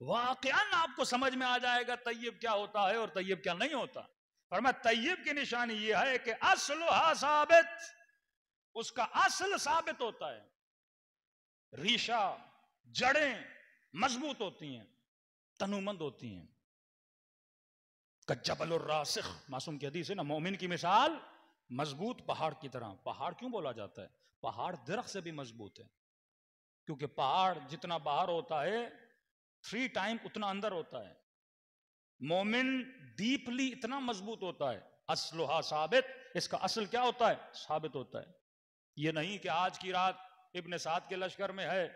واقعاً آپ کو سمجھ میں آ جائے گا طیب کیا ہوتا ہے اور طیب کیا نہیں ہوتا. فرمایا طیب کی نشانی یہ ہے کہ اصلھا ثابت، اس کا اصل ثابت ہوتا ہے، ریشہ جڑیں مضبوط ہوتی ہیں، تنومند ہوتی ہیں. کجبل الراسخ، معصوم کی حدیث ہے نا، مومن کی مثال مضبوط پہاڑ کی طرح. پہاڑ کیوں بولا جاتا ہے؟ پہاڑ درخت سے بھی مضبوط ہے، کیونکہ پہاڑ جتنا باہر ہوتا ہے 3 ٹائم اتنا اندر ہوتا ہے. مومن ڈیپلی اتنا مضبوط ہوتا ہے. اصلھا ثابت، اس کا اصل کیا ہوتا ہے؟ ثابت ہوتا ہے. یہ نہیں کہ آج کی رات ابن سعد کے لشکر میں ہے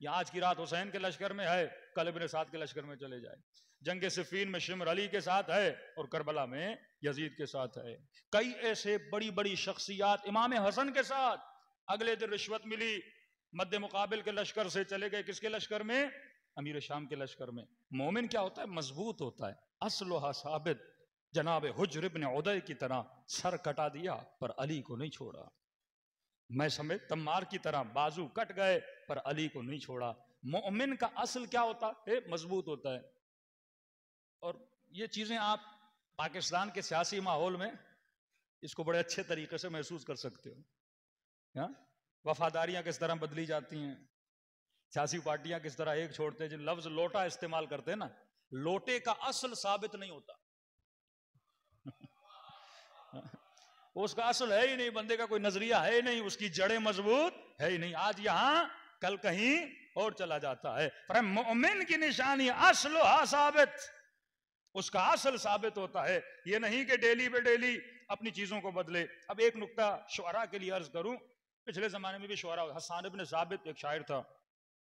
یا آج کی رات حسین کے لشکر میں ہے، کل ابن سعد کے لشکر میں چلے جائے. جنگ صفین میں شمر علی کے ساتھ ہے اور کربلا میں یزید کے ساتھ ہے. کئی ایسے بڑی بڑی شخصیات امام حسن کے ساتھ. اگلے دن رشوت ملی، مد مقابل کے لشکر سے چلے گئے کس کے لشکر میں؟ امیر شام کے لشکر میں. مومن کیا ہوتا ہے؟ مضبوط ہوتا ہے. اصلها ثابت. جناب حجر ابن عدی کی طرح سر کٹا دیا پر علی کو نہیں چھوڑا. میں سمجھ تمار کی طرح بازو کٹ گئے پر علی کو نہیں چھوڑا. مومن کا اصل کیا ہوتا ہے؟ مضبوط ہوتا ہے. اور یہ چیزیں آپ پاکستان کے سیاسی ماحول میں اس کو بڑے اچھے طریقے سے محسوس کر سکتے ہو. وفاداریاں کس طرح بدلی جاتی ہیں، سیاسی پارٹیاں کس طرح ایک چھوڑتے ہیں. جن لفظ لوٹا استعمال کرتے ہیں نا، لوٹے کا اصل ثابت نہیں ہوتا. اس کا اصل ہے ہی نہیں، بندے کا کوئی نظریہ ہے ہی نہیں، اس کی جڑیں مضبوط ہے ہی نہیں. آج یہاں کل کہیں اور چلا جاتا ہے. پر مومن کی نشانی اصلها ثابت، اس کا اصل ثابت ہوتا ہے. یہ نہیں کہ ڈیلی بے ڈیلی اپنی چیزوں کو بدلے. اب ایک نکتہ شعراء کے لیے عرض کروں. پچھلے زمانے میں بھی شعراء، حسان ابن ثابت ایک شاعر تھا.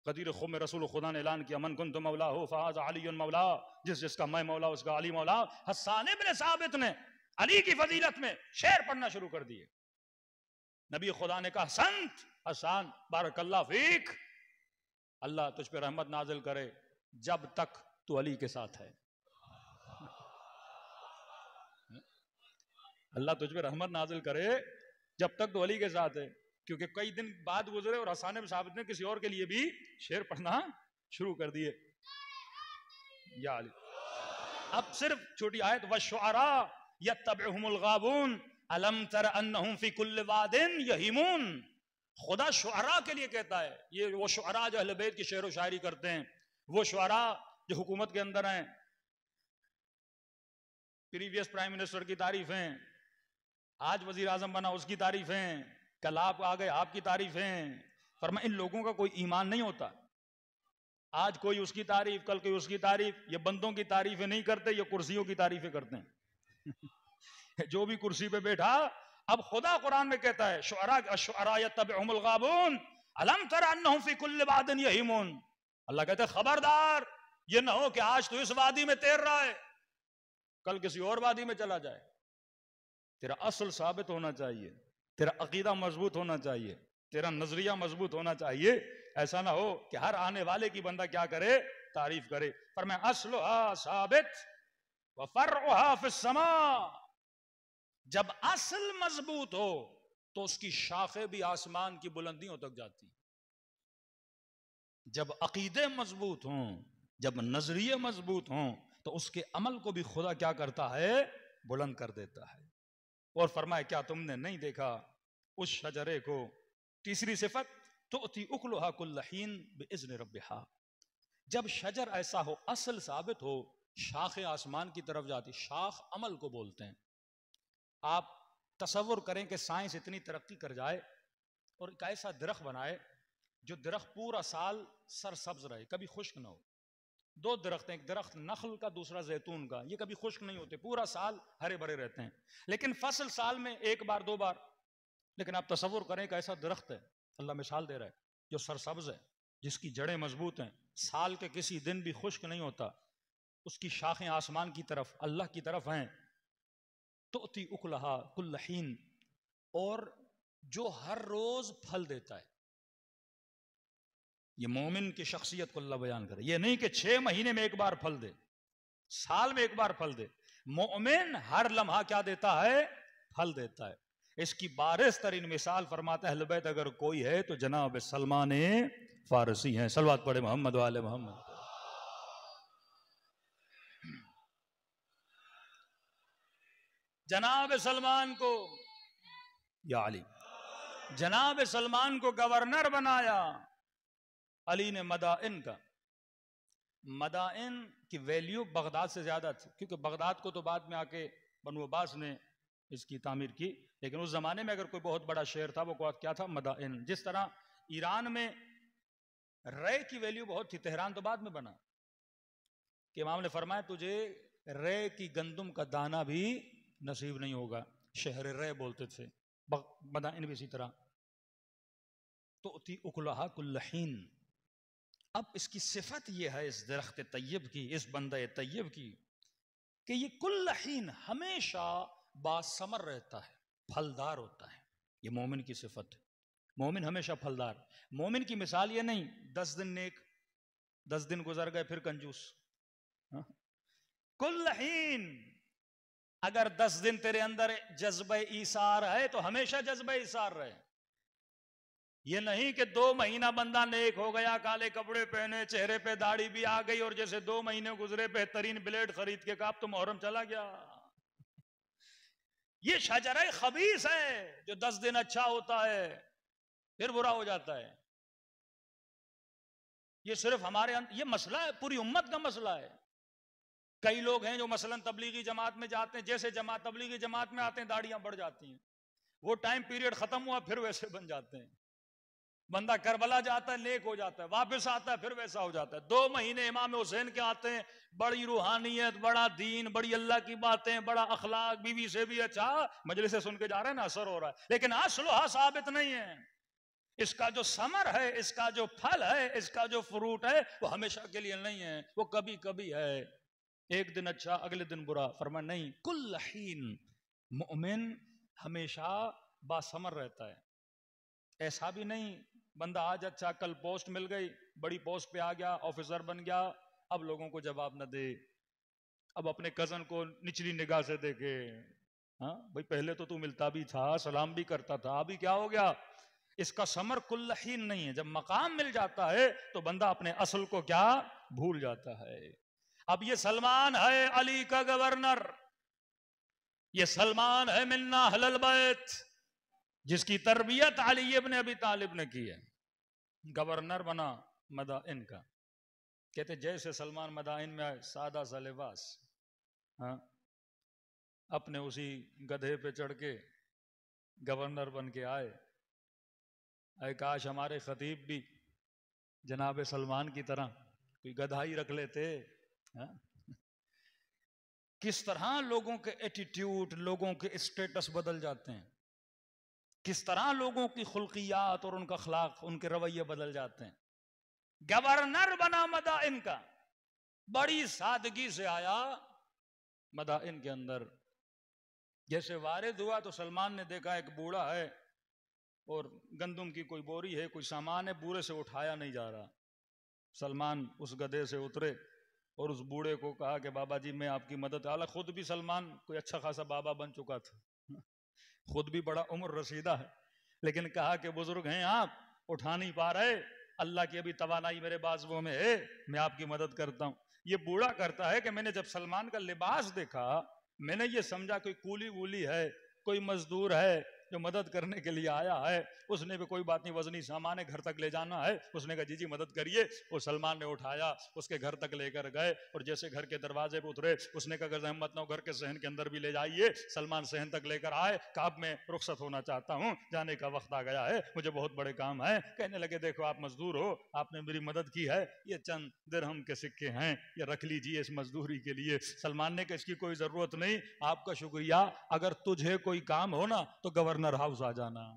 قدیر خم میں رسول خدا نے اعلان کیا من کنت مولا ہو فہذا علی مولا، جس جس کا میں مولا اس کا علی مولا. حسان ابن ثابت نے علی کی فضیلت میں شعر پڑھنا شروع کر دیے. نبی خدا نے کہا حسنت، حسان بارک اللہ فیک، اللہ تجھ پہ رحمت نازل کرے جب تک تو علی کے ساتھ ہے. اللہ تجھ پہ رحمت نازل کرے جب تک تو علی کے ساتھ ہے. کیونکہ کئی دن بعد گزرے اور حسان بن ثابت نے کسی اور کے لیے بھی شعر پڑھنا شروع کر دیے. یا علی. اب صرف چھوٹی آیت وَالشُّعَرَاءُ يَتَّبِعُهُمُ الْغَاوُونَ أَلَمْ تَرَ أَنَّهُمْ فِي كُلِّ وَادٍ يَهِيمُونَ. خدا شعراء کے لیے کہتا ہے. یہ وہ شعراء جو اہل بیت کی شعر و شاعری کرتے ہیں، وہ شعراء جو حکومت کے اندر ہیں، پریویس پرائم منسٹر کی تعریفیں، آج وزیر اعظم بنا اس کی تعریفیں، کل آپ آ گئے آپ کی تعریفیں. فرمایا ان لوگوں کا کوئی ایمان نہیں ہوتا. آج کوئی اس کی تعریف، کل کوئی اس کی تعریف. یہ بندوں کی تعریفیں نہیں کرتے، یہ کرسیوں کی تعریفیں کرتے ہیں. جو بھی کرسی پہ بیٹھا. اب خدا قرآن میں کہتا ہے الشعراء یتبعہم الغاوون الم تر انہم فی کل واد یہیمون. اللہ کہتا ہے خبردار، یہ نہ ہو کہ آج تو اس وادی میں تیر رہا ہے، کل کسی اور وادی میں چلا جائے. تیرا اصل ثابت ہونا چاہیے، تیرا عقیدہ مضبوط ہونا چاہیے، تیرا نظریہ مضبوط ہونا چاہیے. ایسا نہ ہو کہ ہر آنے والے کی بندہ کیا کرے؟ تعریف کرے. پر میں اصلها ثابت وفرعها فی السماء. جب اصل مضبوط ہو تو اس کی شاخیں بھی آسمان کی بلندیوں تک جاتی. جب عقیدے مضبوط ہوں، جب نظریے مضبوط ہوں تو اس کے عمل کو بھی خدا کیا کرتا ہے؟ بلند کر دیتا ہے. اور فرمائے کیا تم نے نہیں دیکھا اس شجرے کو؟ تیسری صفت تؤتی اکلھا کل حین باذن ربھا. جب شجر ایسا ہو، اصل ثابت ہو، شاخ آسمان کی طرف جاتی. شاخ عمل کو بولتے ہیں. آپ تصور کریں کہ سائنس اتنی ترقی کر جائے اور ایک ایسا درخت بنائے جو درخت پورا سال سرسبز رہے، کبھی خشک نہ ہو. دو درخت ہیں، ایک درخت نخل کا، دوسرا زیتون کا. یہ کبھی خشک نہیں ہوتے، پورا سال ہرے بھرے رہتے ہیں. لیکن فصل سال میں ایک بار دو بار. لیکن آپ تصور کریں کہ ایسا درخت ہے، اللہ مثال دے رہا ہے، جو سرسبز ہے، جس کی جڑیں مضبوط ہیں، سال کے کسی دن بھی خشک نہیں ہوتا، اس کی شاخیں آسمان کی طرف، اللہ کی طرف ہیں. تؤتی اکلھا کل حین، اور جو ہر روز پھل دیتا ہے. یہ مومن کی شخصیت کو اللہ بیان کرے. یہ نہیں کہ 6 مہینے میں ایک بار پھل دے، سال میں ایک بار پھل دے. مومن ہر لمحہ کیا دیتا ہے؟ پھل دیتا ہے. اس کی بارز ترین مثال فرماتا ہے اہل بیت اگر کوئی ہے تو جناب سلمان فارسی ہیں. صلوات پڑھے محمد وآل محمد. جناب سلمان کو، یا علی، جناب سلمان کو گورنر بنایا علی نے مدائن کا. مدائن کی ویلیو بغداد سے زیادہ تھی، کیونکہ بغداد کو تو بعد میں آ کے بنو عباس نے اس کی تعمیر کی. لیکن اس زمانے میں اگر کوئی بہت بڑا شہر تھا وہ کیا تھا؟ مدائن. جس طرح ایران میں رے کی ویلیو بہت تھی، تہران تو بعد میں بنا، کہ امام نے فرمایا تجھے رے کی گندم کا دانہ بھی نصیب نہیں ہوگا. شہر رے بولتے تھے. مدائن بھی اسی طرح. تؤتی اکلھا کل حین. اب اس کی صفت یہ ہے اس درخت طیب کی، اس بندہ طیب کی، کہ یہ کل حین ہمیشہ باثمر رہتا ہے، پھلدار ہوتا ہے. یہ مومن کی صفت ہے. مومن ہمیشہ پھلدار. مومن کی مثال یہ نہیں 10 دن نیک، 10 دن گزر گئے پھر کنجوس. کل حین اگر 10 دن تیرے اندر جذبہ ایثار ہے تو ہمیشہ جذبہ ایثار رہے. یہ نہیں کہ 2 مہینہ بندہ نیک ہو گیا، کالے کپڑے پہنے، چہرے پہ داڑھی بھی آ گئی، اور جیسے 2 مہینے گزرے بہترین بلیڈ خرید کے کہا اب تو محرم چلا گیا. یہ شجرہ خبیث ہے جو 10 دن اچھا ہوتا ہے پھر برا ہو جاتا ہے. یہ صرف ہمارے یہ مسئلہ ہے، پوری امت کا مسئلہ ہے. کئی لوگ ہیں جو مثلا تبلیغی جماعت میں جاتے ہیں، جیسے تبلیغی جماعت میں آتے ہیں داڑیاں بڑھ جاتی ہیں، وہ ٹائم پیریڈ ختم ہوا پھر ویسے بن جاتے ہیں. بندہ کربلا جاتا ہے نیک ہو جاتا ہے، واپس آتا ہے پھر ویسا ہو جاتا ہے. 2 مہینے امام حسین کے آتے ہیں، بڑی روحانیت، بڑا دین، بڑی اللہ کی باتیں، بڑا اخلاق، بیوی سے بھی اچھا، مجلس سے سن کے جا رہے ہیں نا، اثر ہو رہا ہے، لیکن اصلہ ثابت نہیں ہے. اس کا جو ثمر ہے، اس کا جو پھل ہے، اس کا جو فروٹ ہے وہ ہمیشہ کے لیے نہیں ہے، وہ کبھی کبھی ہے. ایک دن اچھا اگلے دن برا. فرمایا نہیں، کل حین مومن ہمیشہ باثمر رہتا ہے. ایسا بھی نہیں بندہ آج اچھا کل پوسٹ مل گئی، بڑی پوسٹ پہ آ گیا، آفیسر بن گیا، اب لوگوں کو جواب نہ دے، اب اپنے کزن کو نچلی نگاہ سے دیکھے. ہاں بھائی پہلے تو ملتا بھی تھا، سلام بھی کرتا تھا، ابھی کیا ہو گیا؟ اس کا ثمر کل حین نہیں ہے. جب مقام مل جاتا ہے تو بندہ اپنے اصل کو کیا بھول جاتا ہے. اب یہ سلمان ہے علی کا گورنر، یہ سلمان ہے من اہل البیت، جس کی تربیت علی ابن ابی طالب نے کی ہے. گورنر بنا مدائن کا. کہتے جیسے سلمان مدائن میں آئے، سادہ سا لباس، ہاں اپنے اسی گدھے پہ چڑھ کے گورنر بن کے آئے. اے کاش ہمارے خطیب بھی جناب سلمان کی طرح کوئی گدھا ہی رکھ لیتے. کس طرح لوگوں کے ایٹیٹیوڈ، لوگوں کے اسٹیٹس بدل جاتے ہیں، کس طرح لوگوں کی خلقیات اور ان کا اخلاق، ان کے رویے بدل جاتے ہیں. گورنر بنا مدائن کا، بڑی سادگی سے آیا مدائن کے اندر. جیسے وارد ہوا تو سلمان نے دیکھا ایک بوڑھا ہے اور گندم کی کوئی بوری ہے، کوئی سامان ہے، بورے سے اٹھایا نہیں جا رہا. سلمان اس گدھے سے اترے اور اس بوڑھے کو کہا کہ بابا جی میں آپ کی مدد. حالانکہ خود بھی سلمان کوئی اچھا خاصا بابا بن چکا تھا، خود بھی بڑا عمر رسیدہ ہے، لیکن کہا کہ بزرگ ہیں آپ، اٹھا نہیں پا رہے، اللہ کی ابھی توانائی میرے بازوؤں میں ہے، میں آپ کی مدد کرتا ہوں. یہ بوڑھا کرتا ہے کہ میں نے جب سلمان کا لباس دیکھا میں نے یہ سمجھا کوئی کولی وولی ہے، کوئی مزدور ہے جو مدد کرنے کے لیے آیا ہے. اس نے بھی کوئی بات نہیں، وزنی سامان ہے گھر تک لے جانا ہے، اس نے کہا جی جی مدد کریے. وہ سلمان نے اٹھایا، اس کے گھر تک لے کر گئے، اور جیسے گھر کے دروازے پہ اترے اس نے کہا اگر زحمت نہ ہو گھر کے صحن کے اندر بھی لے جائیے. سلمان صحن تک لے کر آئے، کہا اب میں رخصت ہونا چاہتا ہوں، جانے کا وقت آ گیا ہے، مجھے بہت بڑے کام ہے. کہنے لگے دیکھو آپ مزدور ہو، آپ نے میری مدد کی ہے، یہ چند درہم کے سکے ہیں، یہ رکھ لیجئے اس مزدوری کے لیے. سلمان نے کہا اس کی کوئی ضرورت نہیں، آپ کا شکریہ، اگر تجھے کوئی کام ہو نا تو گورنر ہاؤس آ جانا.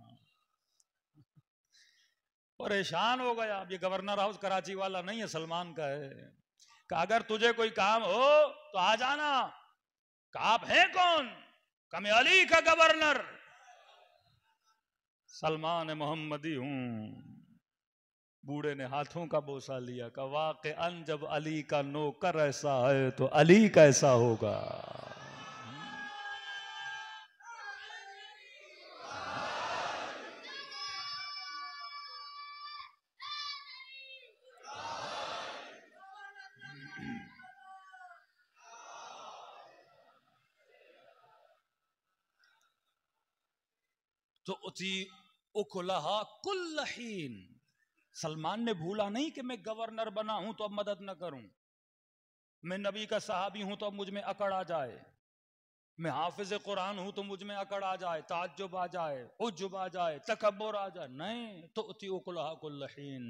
پریشان ہو گیا. اب یہ گورنر ہاؤس کراچی والا نہیں ہے، سلمان کا ہے. کہ اگر تجھے کوئی کام ہو تو آ جانا. کہ آپ ہیں کون؟ کہ میں علی کا گورنر سلمان محمدی ہوں. بوڑھے نے ہاتھوں کا بوسہ لیا کہ واقعاً جب علی کا نوکر ایسا ہے تو علی کیسا ہوگا. تو اتی اکلہا کل حین. سلمان نے بھولا نہیں کہ میں گورنر بنا ہوں تو اب مدد نہ کروں، میں نبی کا صحابی ہوں تو اب مجھ میں اکڑ آ جائے، میں حافظ قرآن ہوں تو مجھ میں اکڑ آ جائے، تعجب آ جائے، عجب آ جائے، تکبر آ جائے. نہیں، تو اتی اکلہا کل حین.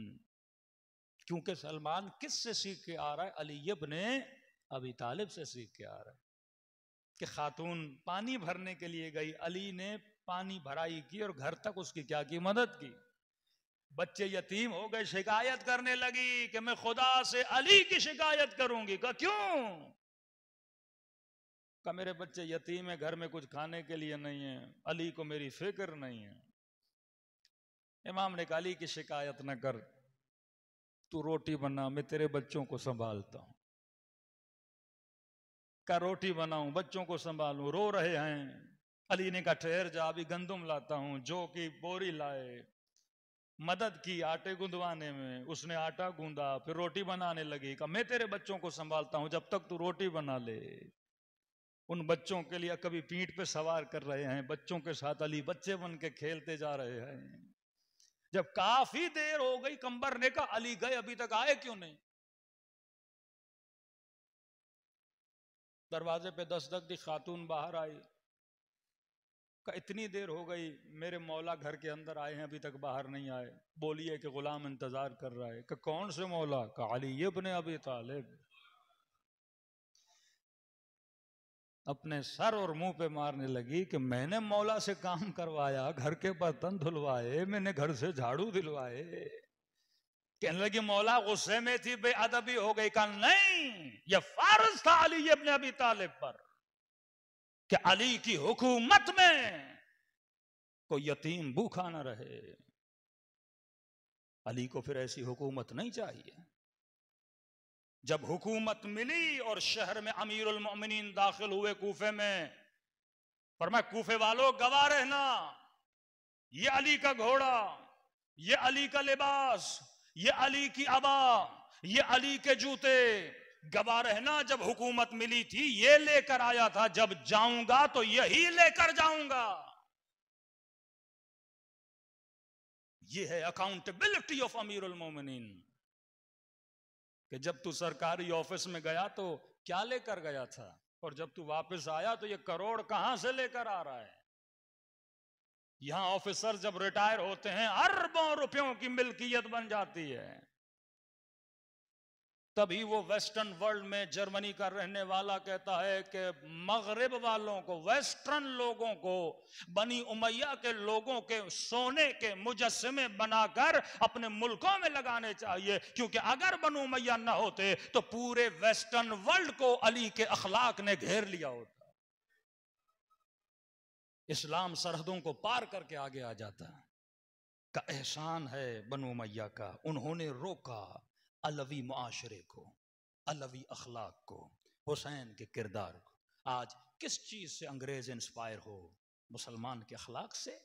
کیونکہ سلمان کس سے سیکھ کے آ رہا ہے؟ علی ابن ابی طالب سے سیکھ کے آ رہا ہے. کہ خاتون پانی بھرنے کے لیے گئی، علی نے پانی بھرائی کی اور گھر تک اس کی کیا کی؟ مدد کی. بچے یتیم ہو گئے، شکایت کرنے لگی کہ میں خدا سے علی کی شکایت کروں گی۔ کہا کیوں؟ کہ میرے بچے یتیم ہیں، گھر میں کچھ کھانے کے لیے نہیں ہے، علی کو میری فکر نہیں ہے۔ امام نے کہا علی کی شکایت نہ کر، تو روٹی بنا، میں تیرے بچوں کو سنبھالتا ہوں۔ کہ روٹی بناؤں، بچوں کو سنبھالوں، رو رہے ہیں۔ علی نے کہا ٹھہر جا، ابھی گندم لاتا ہوں۔ جو کی بوری لائے، مدد کی آٹے گوندوانے میں، اس نے آٹا گوندا، پھر روٹی بنانے لگی۔ کہا میں تیرے بچوں کو سنبھالتا ہوں جب تک تو روٹی بنا لے۔ ان بچوں کے لیے کبھی پیٹھ پہ سوار کر رہے ہیں، بچوں کے ساتھ علی بچے بن کے کھیلتے جا رہے ہیں۔ جب کافی دیر ہو گئی، کمبر نے کہا علی گئے ابھی تک آئے کیوں نہیں؟ دروازے پہ دستک دی، خاتون باہر آئی، کہ اتنی دیر ہو گئی، میرے مولا گھر کے اندر آئے ہیں، ابھی تک باہر نہیں آئے۔ بولیے کہ غلام انتظار کر رہا ہے۔ کہ کون سے مولا؟ کہ علی ابن ابی طالب۔ اپنے سر اور منہ پہ مارنے لگی کہ میں نے مولا سے کام کروایا، گھر کے برتن دھلوائے، میں نے گھر سے جھاڑو دلوائے۔ کہنے لگی مولا غصے میں تھی، بے ادبی ہو گئی۔ کہا نہیں، یہ فرض تھا علی ابن ابی طالب پر کہ علی کی حکومت میں کوئی یتیم بھوکا نہ رہے۔ علی کو پھر ایسی حکومت نہیں چاہیے۔ جب حکومت ملی اور شہر میں امیر المؤمنین داخل ہوئے کوفے میں، فرمایا کوفے والوں گواہ رہنا، یہ علی کا گھوڑا، یہ علی کا لباس، یہ علی کی عبا، یہ علی کے جوتے، گواہ رہنا جب حکومت ملی تھی یہ لے کر آیا تھا، جب جاؤں گا تو یہی لے کر جاؤں گا۔ یہ ہے اکاؤنٹیبلٹی آف امیر المومنین، کہ جب تو سرکاری آفس میں گیا تو کیا لے کر گیا تھا، اور جب تو واپس آیا تو یہ کروڑ کہاں سے لے کر آ رہا ہے۔ یہاں آفیسر جب ریٹائر ہوتے ہیں اربوں روپیوں کی ملکیت بن جاتی ہے، تبھی وہ ویسٹرن ورلڈ میں جرمنی کا رہنے والا کہتا ہے کہ مغرب والوں کو، ویسٹرن لوگوں کو بنی امیہ کے لوگوں کے سونے کے مجسمے بنا کر اپنے ملکوں میں لگانے چاہیے، کیونکہ اگر بنو امیہ نہ ہوتے تو پورے ویسٹرن ورلڈ کو علی کے اخلاق نے گھیر لیا ہوتا۔ اسلام سرحدوں کو پار کر کے آگے آ جاتا ہے۔ کا احسان ہے بنو امیہ کا، انہوں نے روکا علوی معاشرے کو، علوی اخلاق کو، حسین کے کردار کو۔ آج کس چیز سے انگریز انسپائر ہو؟ مسلمان کے اخلاق سے،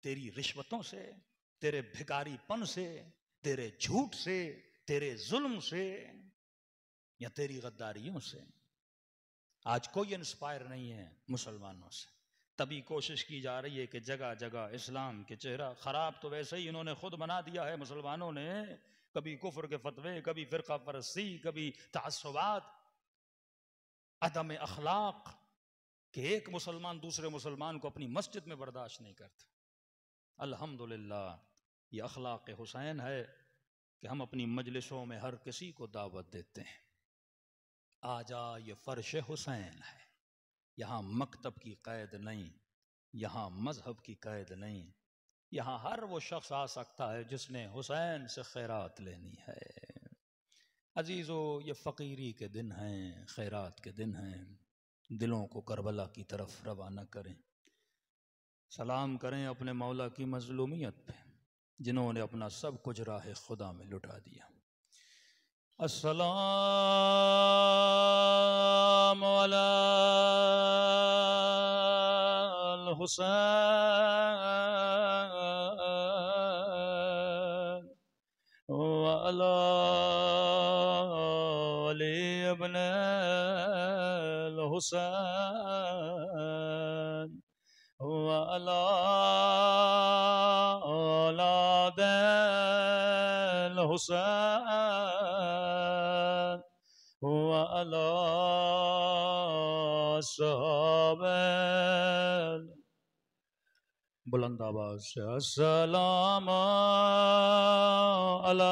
تیری رشوتوں سے، تیرے بھکاری پن سے، تیرے جھوٹ سے، تیرے ظلم سے، یا تیری غداریوں سے؟ آج کوئی انسپائر نہیں ہے مسلمانوں سے۔ تبھی کوشش کی جا رہی ہے کہ جگہ جگہ اسلام کے چہرہ، خراب تو ویسے ہی انہوں نے خود بنا دیا ہے مسلمانوں نے، کبھی کفر کے فتوے، کبھی فرقہ پرستی، کبھی تعصبات، عدم اخلاق، کہ ایک مسلمان دوسرے مسلمان کو اپنی مسجد میں برداشت نہیں کرتا۔ الحمدللہ یہ اخلاق حسین ہے کہ ہم اپنی مجلسوں میں ہر کسی کو دعوت دیتے ہیں، آ جا یہ فرش حسین ہے، یہاں مکتب کی قید نہیں، یہاں مذہب کی قید نہیں، یہاں ہر وہ شخص آ سکتا ہے جس نے حسین سے خیرات لینی ہے۔ عزیزو یہ فقیری کے دن ہیں، خیرات کے دن ہیں، دلوں کو کربلا کی طرف روانہ کریں، سلام کریں اپنے مولا کی مظلومیت پہ جنہوں نے اپنا سب کچھ راہ خدا میں لٹا دیا۔ السلام علی الحسین وعلی علی ابن الحسین وعلی اولاد الحسین وعلی صحاب، بلند آواز سے السلام علی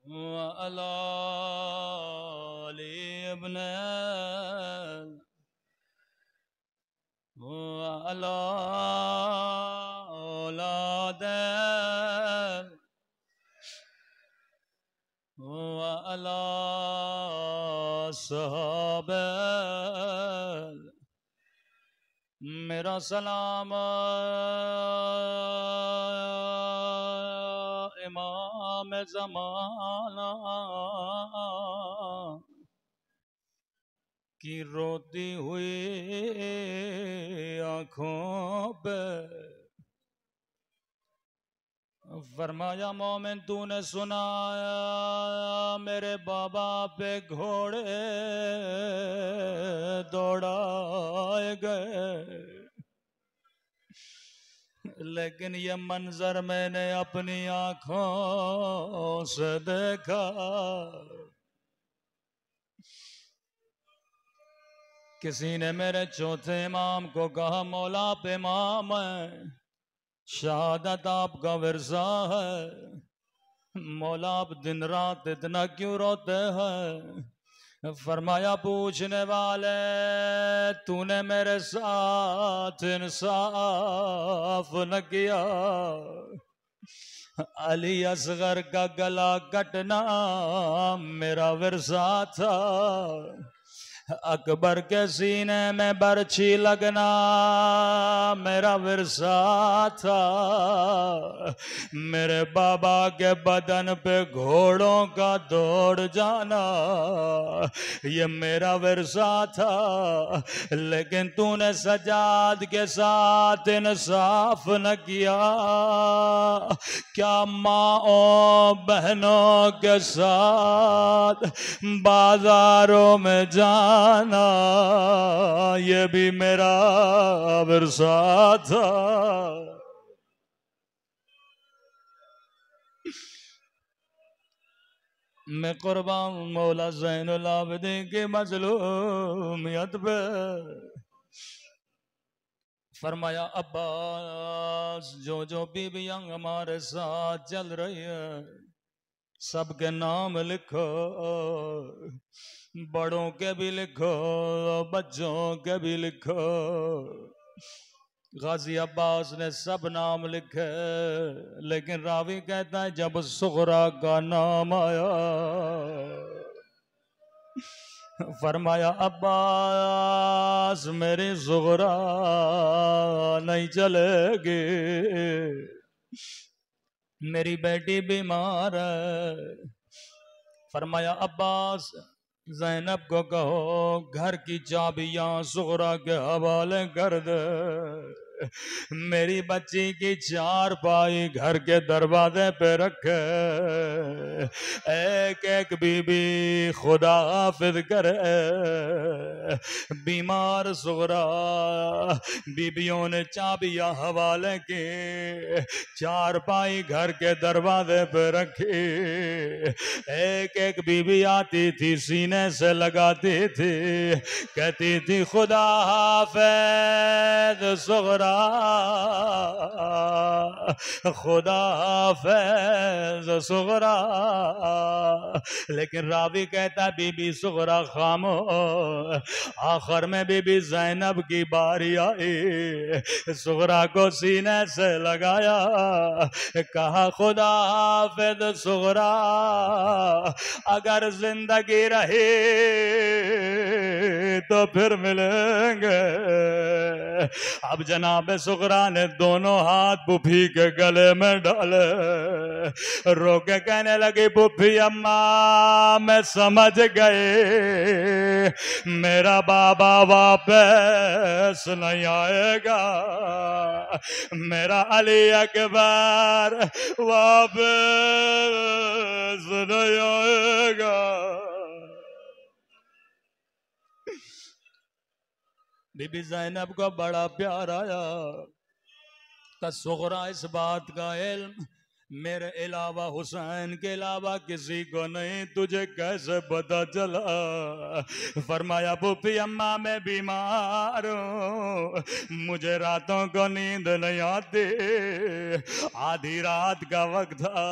وعلی علی ابن وعلى أولاده وعلى صحابه میرا سلام امام زمانہ کی روتی ہوئی آنکھوں پہ فرمایا مومن تو نے سنایا میرے بابا پہ گھوڑے دوڑائے گئے لیکن یہ منظر میں نے اپنی آنکھوں سے دیکھا کسی نے میرے چوتھے امام کو کہا مولا آپ امام ہیں شہادت آپ کا ورثہ ہے مولا آپ دن رات اتنا کیوں روتے ہیں فرمایا پوچھنے والے تو نے میرے ساتھ انصاف نہ کیا علی اصغر کا گلا کٹنا میرا ورثہ تھا اکبر کے سینے میں برچھی لگنا میرا ورثہ تھا میرے بابا کے بدن پہ گھوڑوں کا دوڑ جانا یہ میرا ورثہ تھا لیکن تو نے سجاد کے ساتھ انصاف نہ کیا کیا ماں بہنوں کے ساتھ بازاروں میں جانا یہ بھی میرا ورثہ تھا میں قربان مولا زین العابدین کی مظلومیت پہ فرمایا عباس جو بیویاں ہمارے ساتھ چل رہی ہے سب کے نام لکھو بڑوں کے بھی لکھو بچوں کے بھی لکھو غازی عباس نے سب نام لکھے لیکن راوی کہتا ہے جب صغرا کا نام آیا فرمایا عباس میری صغرا نہیں چلے گی میری بیٹی بیمار ہے فرمایا عباس زینب کو کہو گھر کی چابیاں صغرا کے حوالے کر دے میری بچی کی چار پائی گھر کے دروازے پہ رکھے ایک ایک بی بی خدا حافظ کرے بیمار صغرا بیبیوں نے چابیاں حوالے کی چار پائی گھر کے دروازے پہ رکھی ایک ایک بیوی آتی تھی سینے سے لگاتی تھی کہتی تھی خدا حافظ صغرا خدا حافظ صغرا لیکن راوی کہتا بی بی صغرا خاموش آخر میں بی بی زینب کی باری آئی صغرا کو سینے سے لگایا کہا خدا حافظ صغرا اگر زندگی رہی تو پھر ملیں گے اب جناب صغرا نے دونوں ہاتھ پھوپھی کے گلے میں ڈالے رو کے کہنے لگی پھوپھی اماں میں سمجھ گئے میرا بابا واپس نہیں آئے گا میرا علی اکبر واپس نہیں آئے گا بی بی زینب کو بڑا پیار آیا کہ صغرا اس بات کا علم میرے علاوہ حسین کے علاوہ کسی کو نہیں، تجھے کیسے پتا چلا؟ فرمایا پھوپھی اماں میں بیمار ہوں، مجھے راتوں کو نیند نہیں آتی، آدھی رات کا وقت تھا،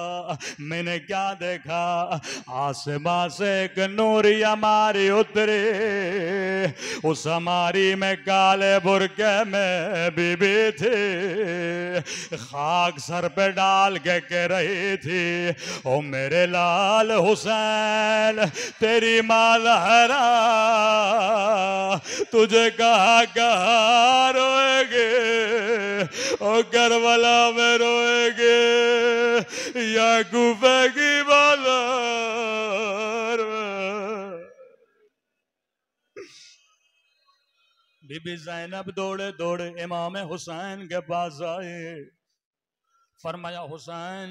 میں نے کیا دیکھا؟ آسمان سے ایک نوری ہماری اتری، اس ہماری میں کالے برقعے میں بی بی تھی، خاک سر پہ ڈال کے کہہ رہی تھی، او میرے لال حسین تیری ماں لہرا، تجھے کہاں کہاں روئے گے، او کربلا میں روئے گے یا کوفہ کی بازار میں۔ بی بی زینب دوڑے دوڑے امام حسین کے پاس آئے، فرمایا حسین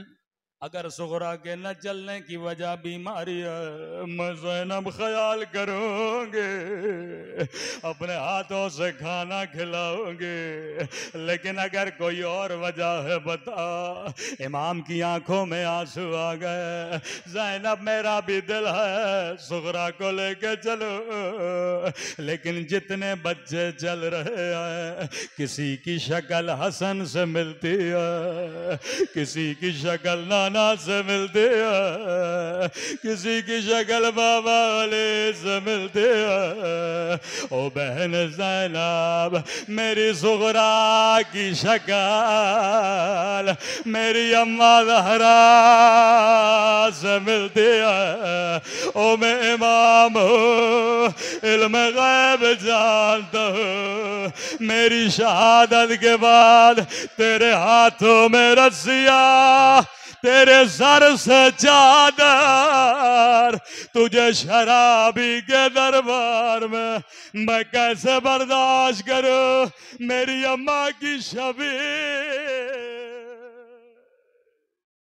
اگر صغرا کے نہ چلنے کی وجہ بیماری ہے، میں زینب خیال کروں گے، اپنے ہاتھوں سے کھانا کھلاؤں گے، لیکن اگر کوئی اور وجہ ہے بتا۔ امام کی آنکھوں میں آنسو آ گئے، زینب میرا بھی دل ہے صغرا کو لے کے چلو، لیکن جتنے بچے چل رہے ہیں کسی کی شکل حسن سے ملتی ہے، کسی کی شکل نانا سے ملتی ہے، کسی کی شکل بابا علی سے ملتی ہے۔ او بہن زینب میری صغرا کی شکل میری اماں زہرا سے ملتی ہے، او میں امام ہوں، علم غیب جانتا ہوں، میری شہادت کے بعد تیرے ہاتھوں میں رسیاں، تیرے سر سے چادر، تجھے شرابی کے دربار میں کیسے برداشت کروں؟ میری اماں کی شبیہ